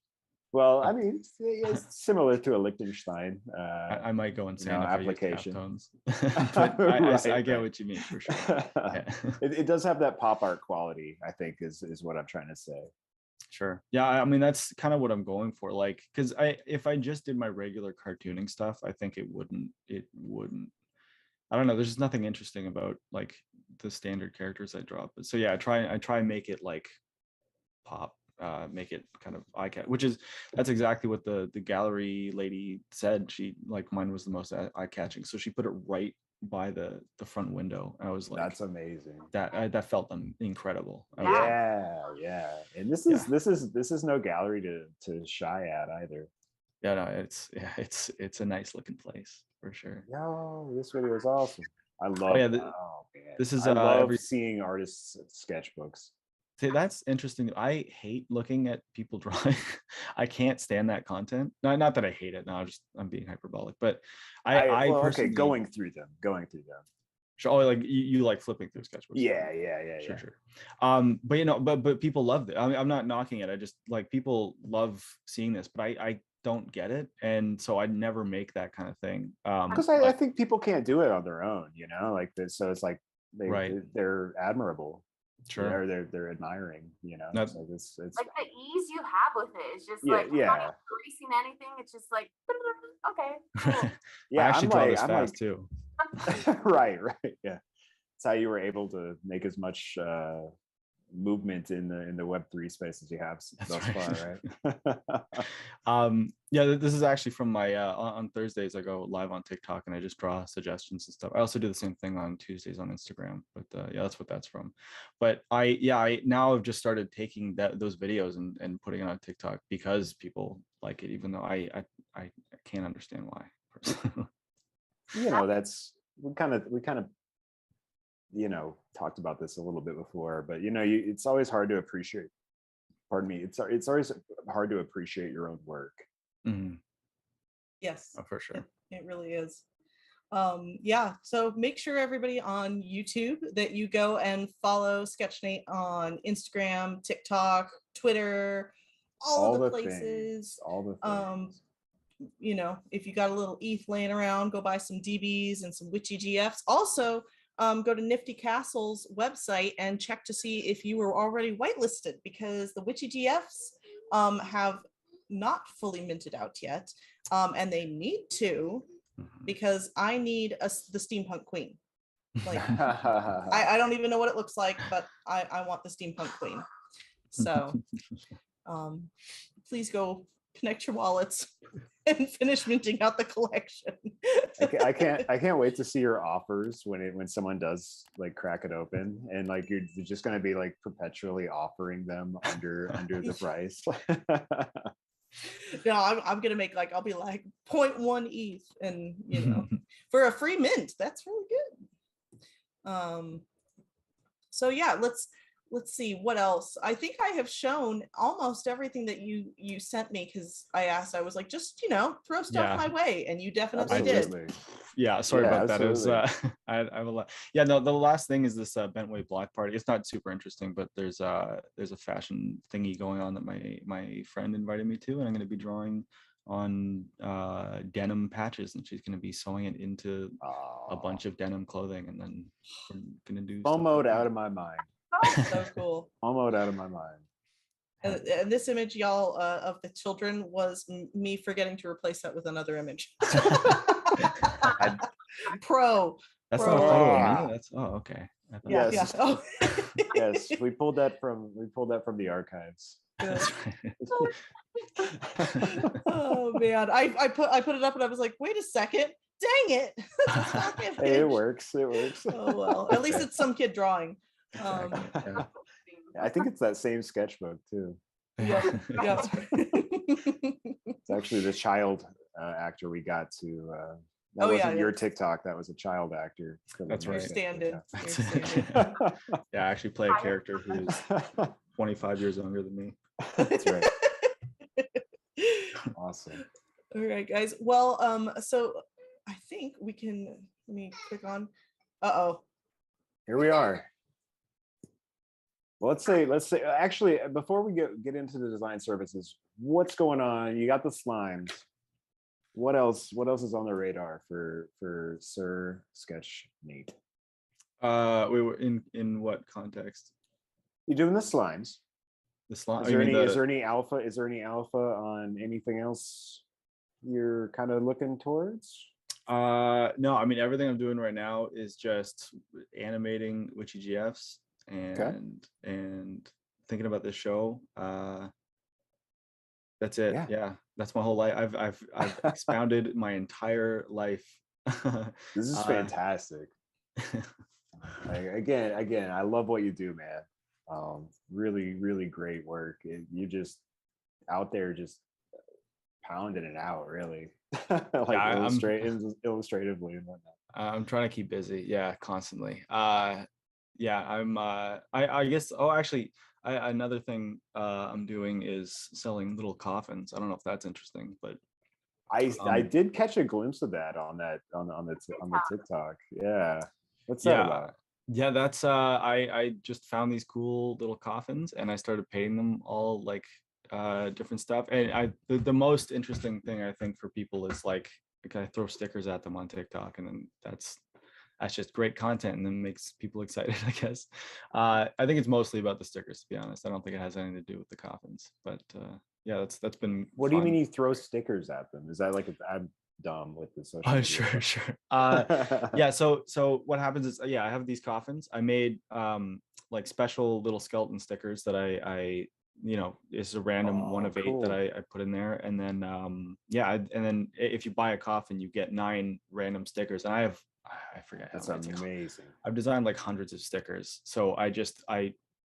Well, I mean, it's similar to a Liechtenstein. I might go insane if application. I used half-tones. But I get what you mean for sure. Yeah. It does have that pop art quality, I think, is what I'm trying to say. Sure. Yeah, I mean, that's kind of what I'm going for. Like, because if I just did my regular cartooning stuff, I think it wouldn't. I don't know. There's just nothing interesting about like the standard characters I draw. But so yeah, I try and make it like pop, make it kind of eye-catching, that's exactly what the gallery lady said. She like mine was the most eye-catching, so she put it right by the front window. I was like, that's amazing. That felt incredible. Yeah. And this is no gallery to shy at either. Yeah, no, it's a nice looking place for sure. Yo, this video is awesome. I love. Man. This is I love seeing artists' sketchbooks. See, that's interesting. I hate looking at people drawing. I can't stand that content. Not that I hate it. No, I'm being hyperbolic. But I personally, going through them. Sure. Oh, like you like flipping through sketchbooks. Yeah. Sure. But but people love it. I mean, I'm not knocking it. I just like people love seeing this, but I don't get it, and so I'd never make that kind of thing. Because I think people can't do it on their own. Like this, so it's like they're admirable. Sure. They're admiring, So it's like the ease you have with it. It's just like you're not erasing anything. It's just like okay. Cool. Yeah, I actually draw this fast too. right. Yeah, it's how you were able to make as much movement in the Web3 space as you have thus far, right? Yeah, this is actually from my on Thursdays I go live on TikTok and I just draw suggestions and stuff. I also do the same thing on Tuesdays on Instagram, but yeah, that's what that's from. But I now have just started taking those videos and putting it on TikTok because people like it, even though I can't understand why. That's we kind of talked about this a little bit before, but it's always hard to appreciate. Pardon me. It's always hard to appreciate your own work. Mm-hmm. Yes, for sure. It really is. Yeah. So make sure everybody on YouTube that you go and follow Sketchnate on Instagram, TikTok, Twitter, all the places. All the things. If you got a little ETH laying around, go buy some DBs and some WitchyGFs. Also, go to Nifty Castle's website and check to see if you were already whitelisted, because the WitchyGFs have not fully minted out yet, and they need to, because I need the steampunk queen. Like I don't even know what it looks like, but I want the steampunk queen. So please go connect your wallets and finish minting out the collection. I can't wait to see your offers when someone does like crack it open, and like you're just gonna be like perpetually offering them under the price. No, I'm gonna make like, I'll be like 0.1 ETH, and for a free mint. That's really good. So yeah, let's see what else. I think I have shown almost everything that you sent me, because I asked, I was like, just throw stuff my way, and you definitely did. Yeah, sorry about that. It was absolutely. I have a lot. Yeah, no, the last thing is this Bentway block party. It's not super interesting, but there's a fashion thingy going on that my friend invited me to, and I'm going to be drawing on denim patches, and she's going to be sewing it into a bunch of denim clothing, and then we're going to do FOMO'd out of my mind. So cool. FOMO'd out of my mind. And this image, y'all, of the children was me forgetting to replace that with another image. Pro. That's not a photo of me. That's okay. Yes. Yeah. Oh. Yes, we pulled that from the archives. That's right. Oh man, I put it up and I was like, wait a second, dang it. That's not the Hey, it image. works. Oh well, at least it's some kid drawing. Yeah. I think it's that same sketchbook too. Yeah. It's actually the child actor we got to. That wasn't your TikTok. That was a child actor. That's right. Stand-in. Yeah, I actually play a character who's 25 years younger than me. That's right. Awesome. All right, guys. Well, so I think we can. Let me click on. Here we are. Well, let's say. Actually, before we get into the design services, what's going on? You got the slimes. What else is on the radar for Sir Sketchnate? We were in what context? You doing the slimes? The slime. Is there any alpha on anything else you're kind of looking towards? No, I mean, everything I'm doing right now is just animating WitchyGFs and thinking about this show. That's it. Yeah, that's my whole life. I've expounded my entire life. This is fantastic. Again, I love what you do, man. Really, really great work. You just out there just pounding it out, really. Like illustratively and whatnot. I'm trying to keep busy. Yeah, constantly. Yeah, I guess. Oh, actually, another thing I'm doing is selling little coffins. I don't know if that's interesting, but I did catch a glimpse of that on the TikTok. Yeah, what's that about? Yeah, that's I just found these cool little coffins, and I started painting them all like different stuff. And the most interesting thing I think for people is like I throw stickers at them on TikTok, and then that's just great content, and then makes people excited, I guess. I think it's mostly about the stickers, to be honest. I don't think it has anything to do with the coffins, but yeah, that's been What do you mean you throw stickers at them? Is that like I'm dumb with the social media? Sure. Yeah, so what happens is, I have these coffins. I made like special little skeleton stickers that I it's a random one of 8 that I put in there, and then and then if you buy a coffin, you get 9 random stickers, and I forget. That's amazing. I've designed like hundreds of stickers, so I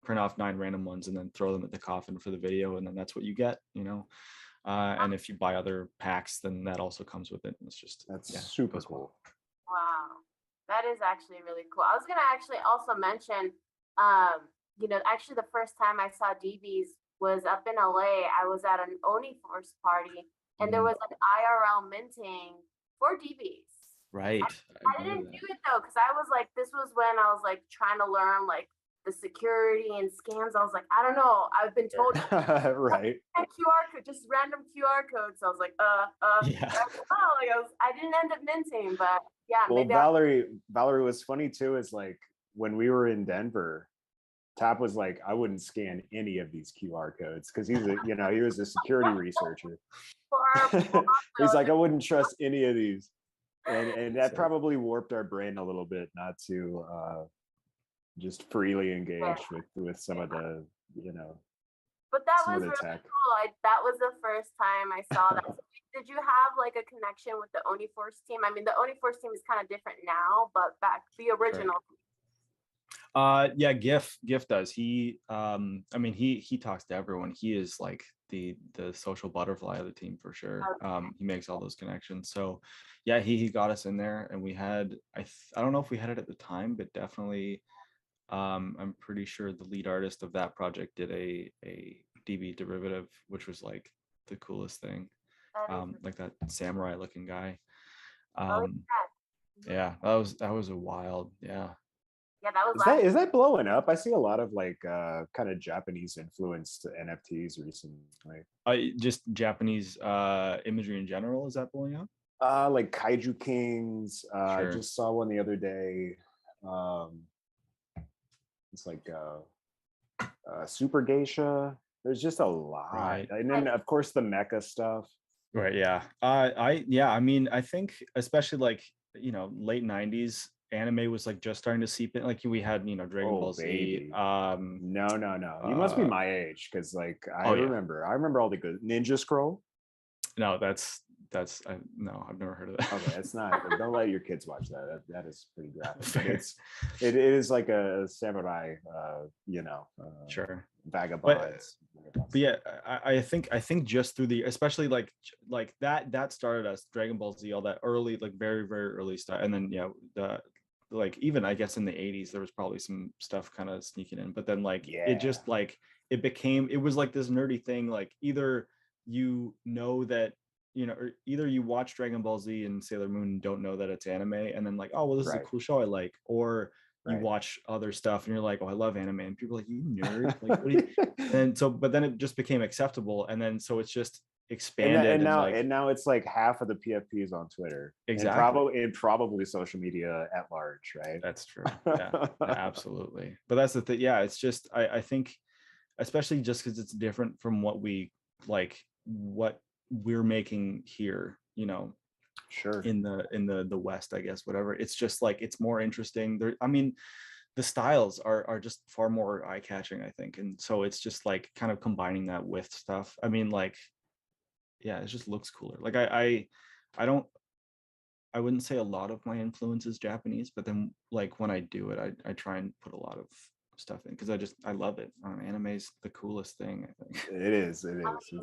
print off 9 random ones and then throw them at the coffin for the video, and then that's what you get, and if you buy other packs, then that also comes with it. It's just super cool. Wow, that is actually really cool. I was gonna actually also mention, actually the first time I saw Deebies was up in LA. I was at an Oni-Force party, and there was an IRL minting for Deebies. Right. I didn't do it though, because I was like, this was when I was like trying to learn like the security and scams. I was like, I don't know. I've been told right. QR code, just random QR codes. So I was like, yeah. I didn't end up minting, but yeah. Well, maybe Valerie was funny too. Is like when we were in Denver, Tap was like, I wouldn't scan any of these QR codes because he's he was a security researcher. He's like, I wouldn't trust any of these. And that probably warped our brain a little bit not to just freely engage with some of the, But that was really cool. That was the first time I saw that. did you have like a connection with the Uniforce team? I mean, the Uniforce team is kind of different now, but back the original. Yeah, GIF does. He I mean he talks to everyone. He is like the social butterfly of the team for sure. He makes all those connections. So yeah, he got us in there, and we had I don't know if we had it at the time, but definitely I'm pretty sure the lead artist of that project did a DB derivative, which was like the coolest thing. Like that samurai looking guy. Yeah, that was a wild, yeah. Yeah, that was is that blowing up? I see a lot of like kind of Japanese influenced NFTs recently. Just Japanese imagery in general, is that blowing up? Like Kaiju Kings. I Sure. just saw one the other day. It's like Super Geisha. There's just a lot, Right. and then of course the mecha stuff. Right. Yeah. I mean, I think especially like, you know, late 90s anime was like just starting to seep in. Like we had, you know, Dragon Ball Z. Baby. No. You must be my age, because like I remember all the good Ninja Scroll. No, no, I've never heard of that. Okay, it's not. Don't let your kids watch that. That is pretty graphic. It is like a samurai, you know, sure, vagabonds. But yeah, I think just through the, especially like that started us, Dragon Ball Z, all that early, like very early stuff, and then yeah, the like even I guess in the 80s there was probably some stuff kind of sneaking in, but then like it just like it was like this nerdy thing. Like either you know that, you know, or either you watch Dragon Ball Z and Sailor Moon and don't know that it's anime, and then like, oh well, this is a cool show I like, or you watch other stuff and you're like, oh, I love anime, and people are like, you nerd, like what do you? And so, but then it just became acceptable, and then so it's just expanded, and now it's like half of the PFPs on Twitter, exactly, and probably social media at large, right? That's true. Yeah, absolutely. But that's the thing. Yeah, it's just I think, especially just because it's different from what we're making here, you know, sure, in the West, I guess, whatever. It's just like it's more interesting. I mean, the styles are just far more eye-catching, I think, and so it's just like kind of combining that with stuff. I mean, like, yeah, it just looks cooler. Like I wouldn't say a lot of my influence is Japanese, but then like when I do it, I try and put a lot of stuff in because I love it. Anime's the coolest thing, I think. It is. Yeah, even some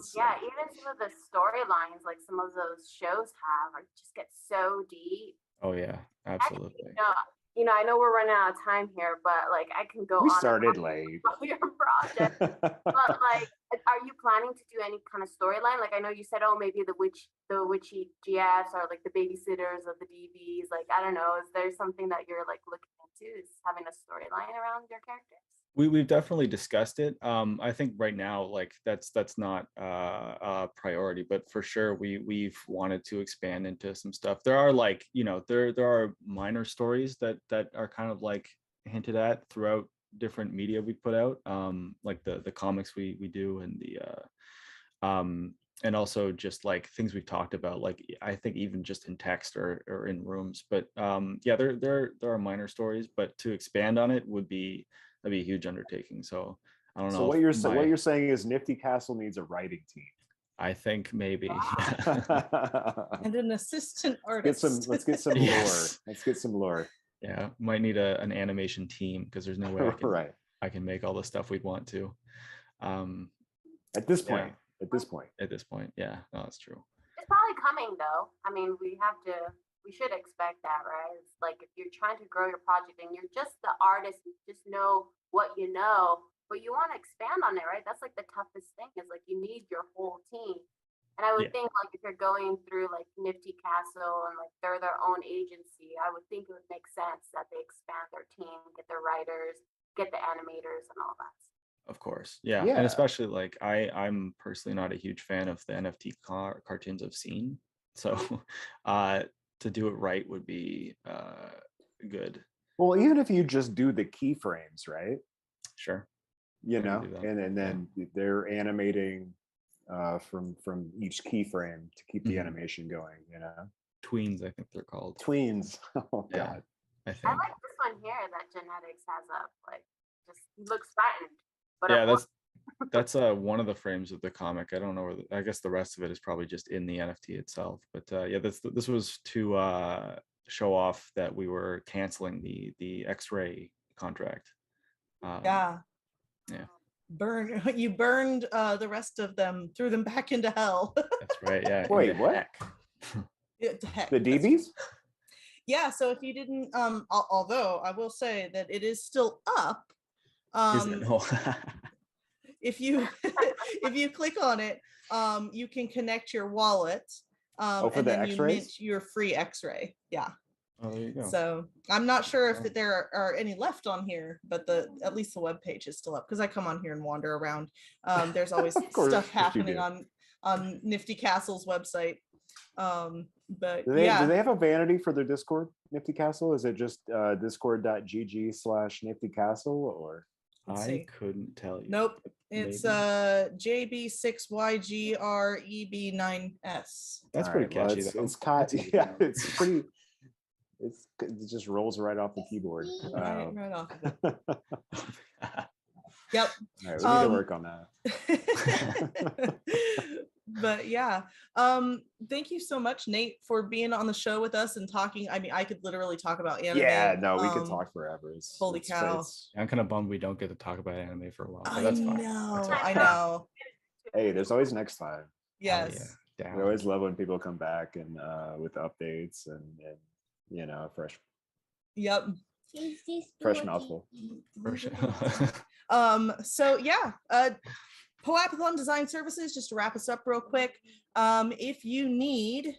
of the storylines, like some of those shows have, just get so deep. Oh yeah, absolutely. You know, I know we're running out of time here, but like I can go. We started late. Your project, but like, are you planning to do any kind of storyline? Like I know you said, oh, maybe the WitchyGFs or like the babysitters of the DBs. Like I don't know, is there something that you're like looking into? Is having a storyline around your characters? We've definitely discussed it. I think right now, like that's not a priority, but for sure we've wanted to expand into some stuff. There are like, you know, there are minor stories that are kind of like hinted at throughout different media we put out, like the comics we do, and the and also just like things we've talked about, like I think even just in text or in rooms. But yeah, there are minor stories, but to expand on it that'd be a huge undertaking. So I don't know. So what you're saying is Nifty Castle needs a writing team. I think maybe. And an assistant artist. Let's get some lore. Let's get some lore. Yeah, might need an animation team because there's no way I can make all the stuff we'd want to. At this point. Yeah, no, that's true. It's probably coming though. I mean, we should expect that, right? It's like if you're trying to grow your project and you're just the artist, you just know what you know, but you want to expand on it, right? That's like the toughest thing, is like you need your whole team. And I would think like if you're going through like Nifty Castle and like they're their own agency, I would think it would make sense that they expand their team, get their writers, get the animators and all that. Of course. Yeah. And especially like I'm personally not a huge fan of the NFT cartoons I've seen. So to do it right would be good. Well, even if you just do the keyframes, right? Sure. You know, and then they're animating from each keyframe to keep the animation going, you know. Tweens, I think they're called. Tweens. Oh yeah, God. I think. I like this one here that JENetics has up. Like, just looks flattened. But yeah, That's one of the frames of the comic. I don't know where I guess the rest of it is probably just in the NFT itself. But yeah, this was to show off that we were canceling the X-ray contract. Yeah. Yeah. You burned the rest of them, threw them back into hell. That's right. Yeah. Wait, into what? heck. Heck, The DBs? yeah, so if you didn't although I will say that it is still up. Is it? No. If you if you click on it, you can connect your wallet, for and the then you X-rays? mint your free X-ray. Yeah. Oh, there you go. So I'm not sure if Oh. that there are any left on here, but at least the web page is still up because I come on here and wander around. There's always Of course stuff you happening do. on Nifty Castle's website. But Do yeah, they have a vanity for their Discord, Nifty Castle? Is it just discord.gg/Nifty Castle, or? let's I see. couldn't tell you. Nope. It's JB6YGREB9S. That's All pretty right, well, catchy. it's though. it's That's easy to yeah, know. it's pretty. It just rolls right off the keyboard. Right off of it. Yep. All right, we need to work on that. But yeah, thank you so much, Nate, for being on the show with us and talking. I mean, I could literally talk about anime. Yeah, no, we could talk forever. Holy cow. I'm kind of bummed we don't get to talk about anime for a while. But I that's fine. know, That's fine. I know. Hey, there's always next time. Hell Yes. yeah. We Down. always love when people come back and with updates and a fresh Yep. mouthful. For sure. So yeah, POAPathon Design Services, just to wrap us up real quick. If you need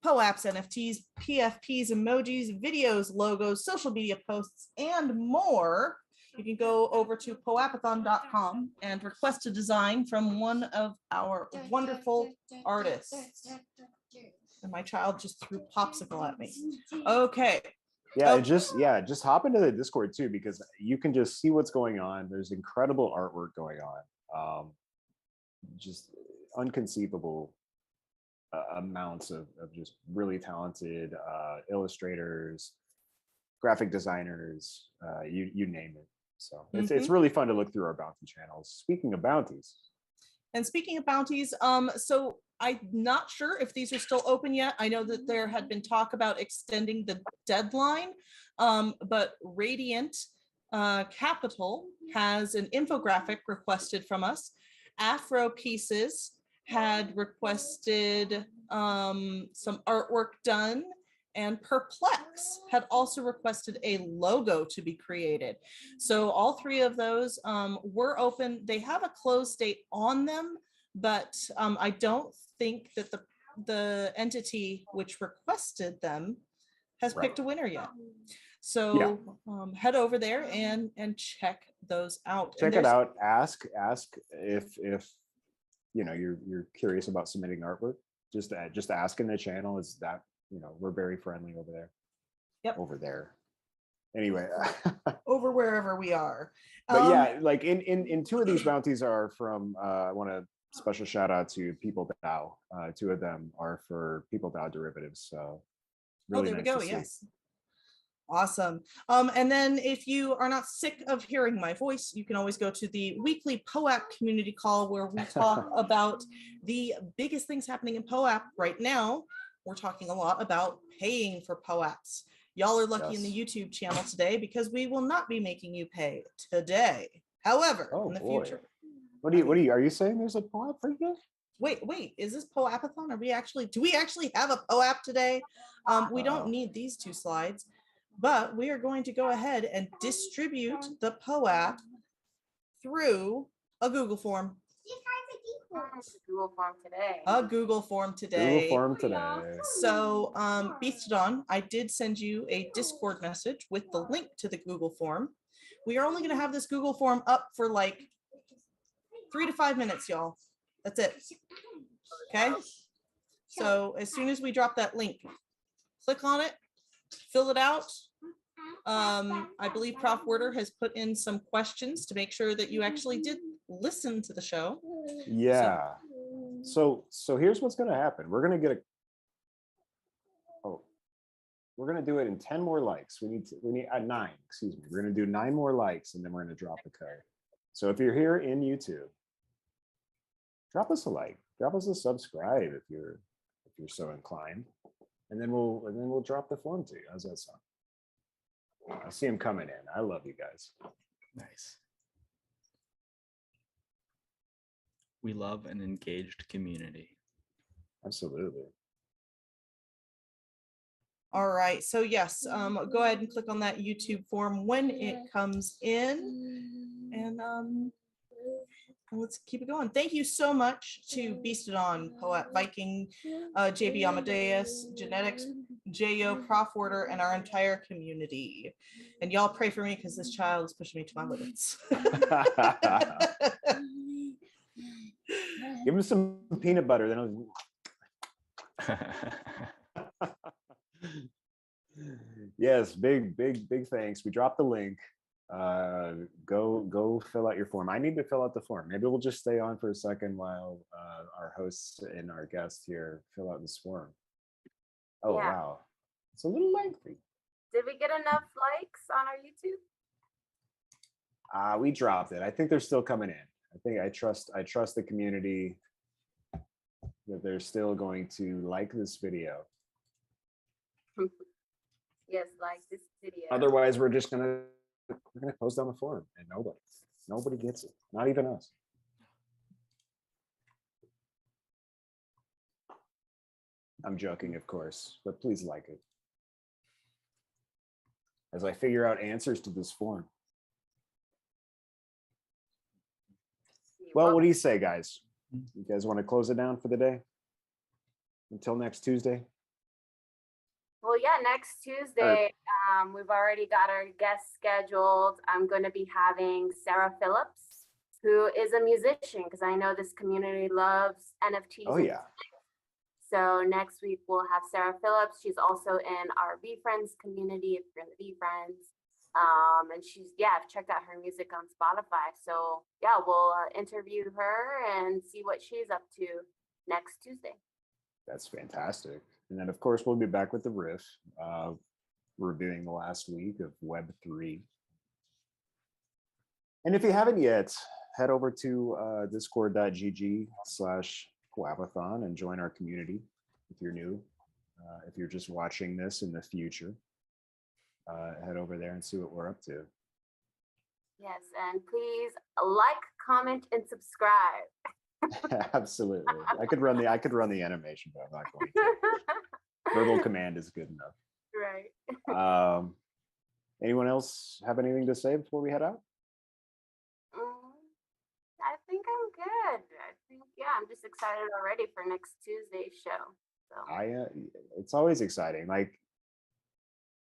POAPs, NFTs, PFPs, emojis, videos, logos, social media posts, and more, you can go over to POAPathon.com and request a design from one of our wonderful artists. And my child just threw popsicle at me. Okay. Yeah, Oh. just hop into the Discord too, because you can just see what's going on. There's incredible artwork going on. Just unconceivable amounts of just really talented illustrators, graphic designers, you name it. So it's really fun to look through our bounty channels. Speaking of bounties. And speaking of bounties, so I'm not sure if these are still open yet. I know that there had been talk about extending the deadline, but Radiant Capital has an infographic requested from us. Afro Pieces had requested some artwork done, and Perplex had also requested a logo to be created. So all three of those were open. They have a close date on them, but I don't think that the entity which requested them has picked a winner yet. So head over there and check those out. Check it out. Ask if you're curious about submitting artwork. Just ask in the channel. Is that we're very friendly over there. Yep. Over there. Anyway. Over wherever we are. But yeah, like in two of these bounties are from I want to special shout out to People DAO. Two of them are for People DAO derivatives. So really there we nice go. to see. Yes. Awesome. And then if you are not sick of hearing my voice, you can always go to the weekly POAP community call where we talk about the biggest things happening in POAP right now. We're talking a lot about paying for POAPs. Y'all are lucky in the YouTube channel today because we will not be making you pay today. However, in the future. What are you saying there's a POAP for you? Wait, is this POAPathon? Do we actually have a POAP today? We don't need these two slides, but we are going to go ahead and distribute the POAP through a Google form. Google form today. A Google form today. Google form today. So, Beastodon, I did send you a Discord message with the link to the Google form. We are only going to have this Google form up for like 3 to 5 minutes, y'all. That's it. Okay. So as soon as we drop that link, click on it, fill it out. I believe Prof Werder has put in some questions to make sure that you actually did listen to the show. Yeah. So here's what's going to happen. We're going to get we're going to do it in 10 more likes. We need 9, excuse me. We're going to do 9 more likes and then we're going to drop the code. So if you're here in YouTube, drop us a like, drop us a subscribe if you're so inclined, and then we'll drop the form to you. How's that sound? I see him coming in. I love you guys. Nice. We love an engaged community. Absolutely. All right. So yes, go ahead and click on that YouTube form when it comes in, and let's keep it going. Thank you so much to Beastodon, Poet Viking, JB Amadeus, JENetics, Jo, Prof Order, and our entire community. And y'all pray for me because this child is pushing me to my limits. Give him some peanut butter, then yes, big thanks. We dropped the link. Go fill out your form. I need to fill out the form. Maybe we'll just stay on for a second while our hosts and our guest here fill out this form. Oh Yeah. wow, it's a little lengthy. Did we get enough likes on our YouTube? We dropped it. I think they're still coming in. I trust the community that they're still going to like this video. Yes, like this video. Otherwise, we're gonna close down the forum, and nobody gets it, not even us. I'm joking, of course, but please like it as I figure out answers to this form. Well, what do you say, guys? You guys want to close it down for the day? Until next Tuesday? Well, yeah, next Tuesday, we've already got our guest scheduled. I'm going to be having Sarah Phillips, who is a musician, because I know this community loves NFTs. Oh, yeah. So next week, we'll have Sarah Phillips. She's also in our VFriends community, if you're in the VFriends. And I've checked out her music on Spotify. So yeah, we'll interview her and see what she's up to next Tuesday. That's fantastic. And then, of course, we'll be back with the riff, reviewing the last week of Web3. And if you haven't yet, head over to discord.gg/POAPathon and join our community if you're new. If you're just watching this in the future, head over there and see what we're up to. Yes, and please like, comment, and subscribe. Absolutely. I could run the animation, but I'm not going to. Verbal command is good enough. Right. Anyone else have anything to say before we head out? I think I'm good. I'm just excited already for next Tuesday's show. So it's always exciting. Like,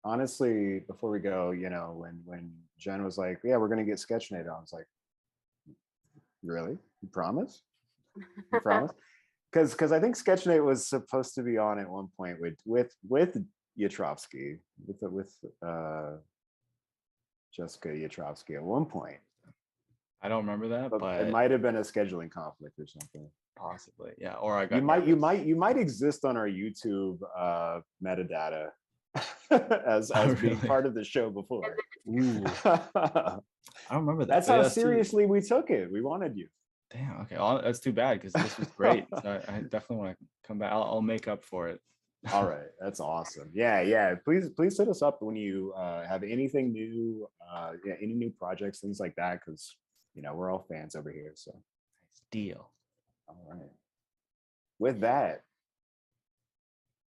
honestly, before we go, when Jen was like, yeah, we're going to get sketchnate on, I was like, really? You promise? You promise? Because I think sketchnate was supposed to be on at one point with Yatrovsky, with Jessica Yatrovsky at one point. I don't remember that, but it might have been a scheduling conflict or something. Possibly, yeah. Or I got you might exist on our YouTube metadata as being part of the show before. Ooh. I don't remember that. That's how seriously we took it. We wanted you. Damn. Okay. That's too bad because this was great. So I definitely want to come back. I'll make up for it. All right. That's awesome. Yeah. Please hit us up when you have anything new, any new projects, things like that, because we're all fans over here. So nice deal. All right. With that,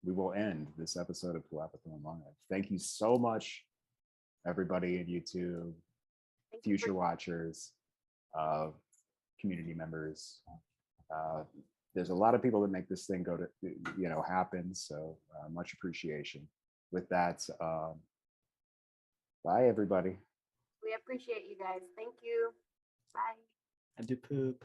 we will end this episode of POAPathon Live. Thank you so much, everybody in YouTube, future watchers, community members. There's a lot of people that make this thing go to, happen. So much appreciation. With that, bye, everybody. We appreciate you guys. Thank you. Bye. I do poop.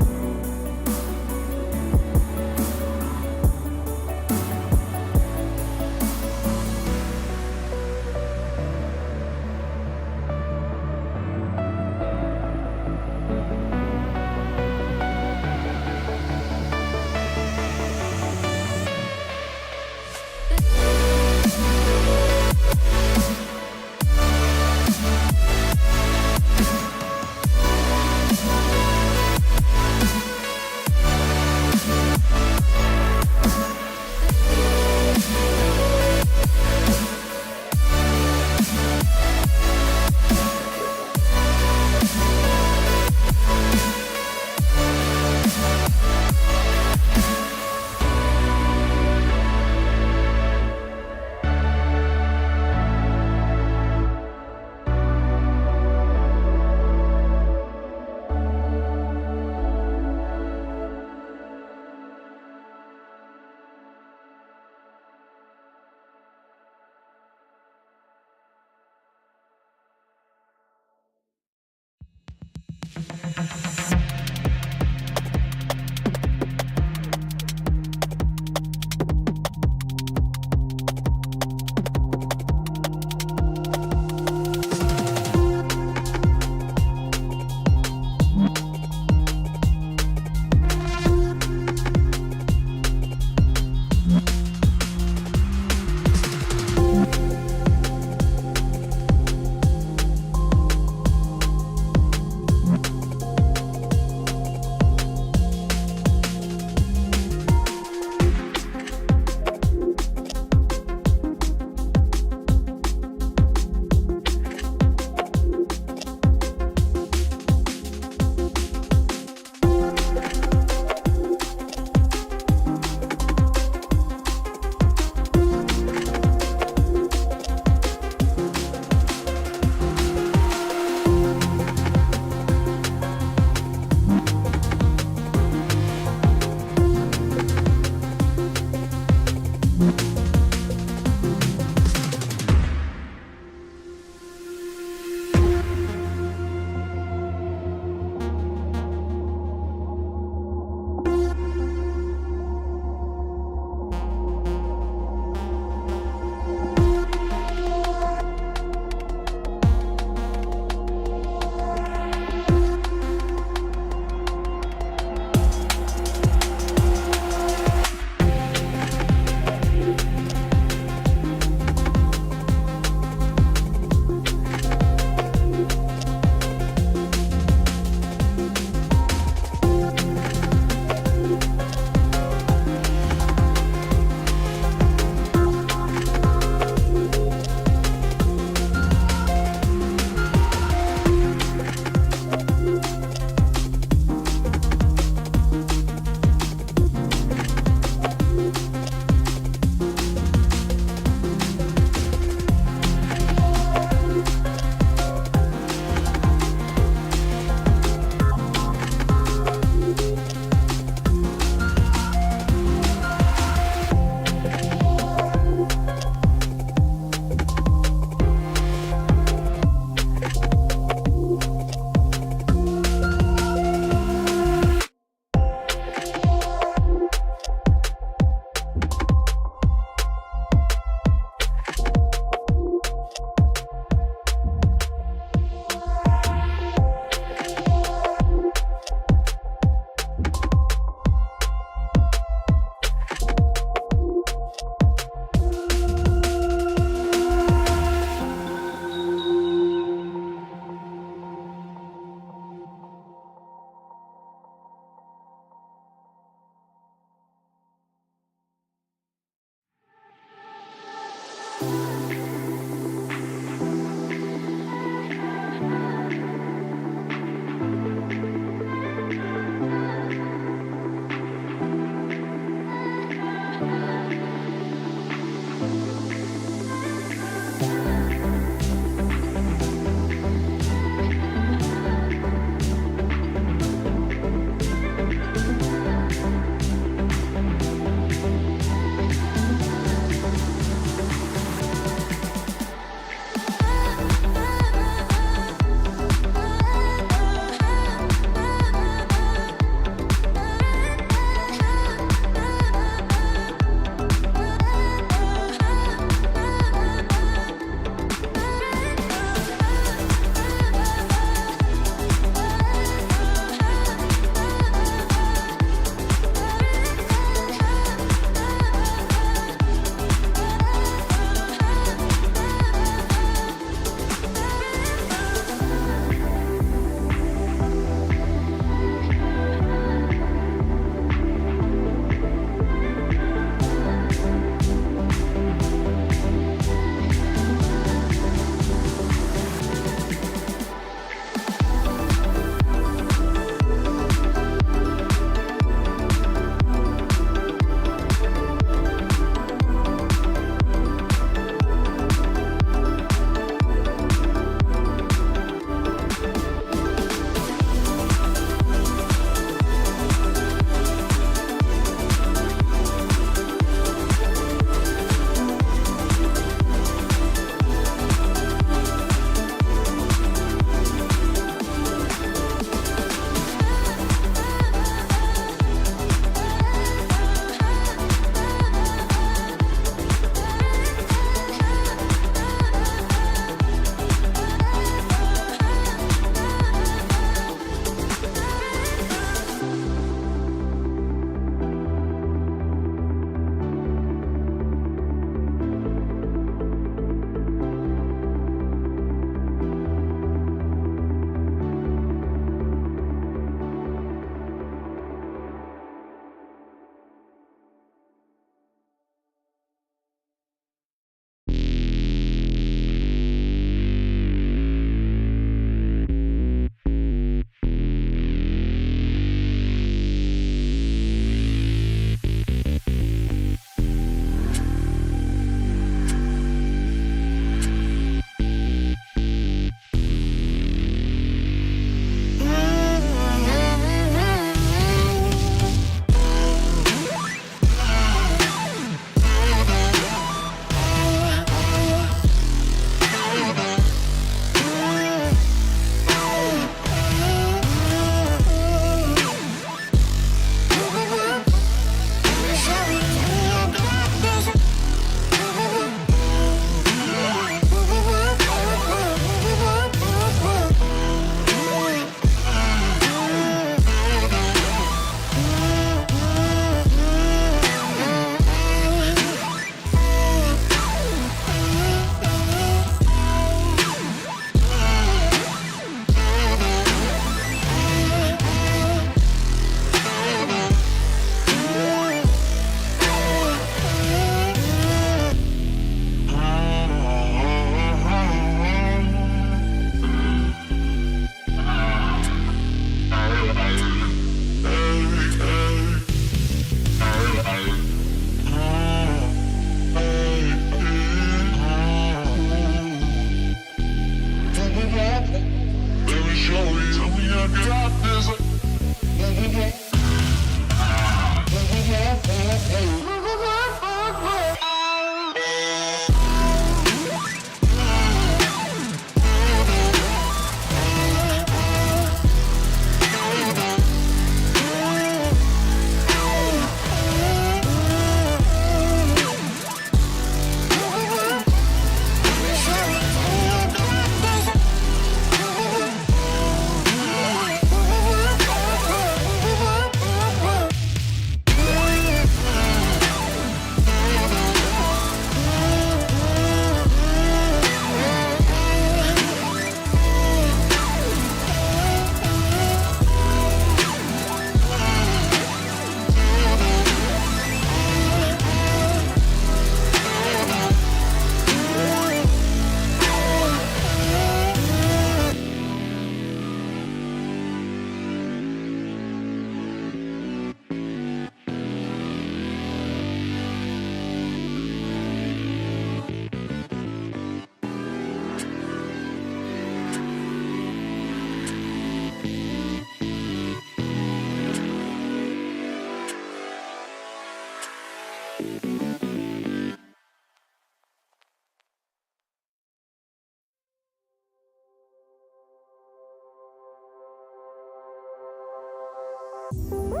Bye.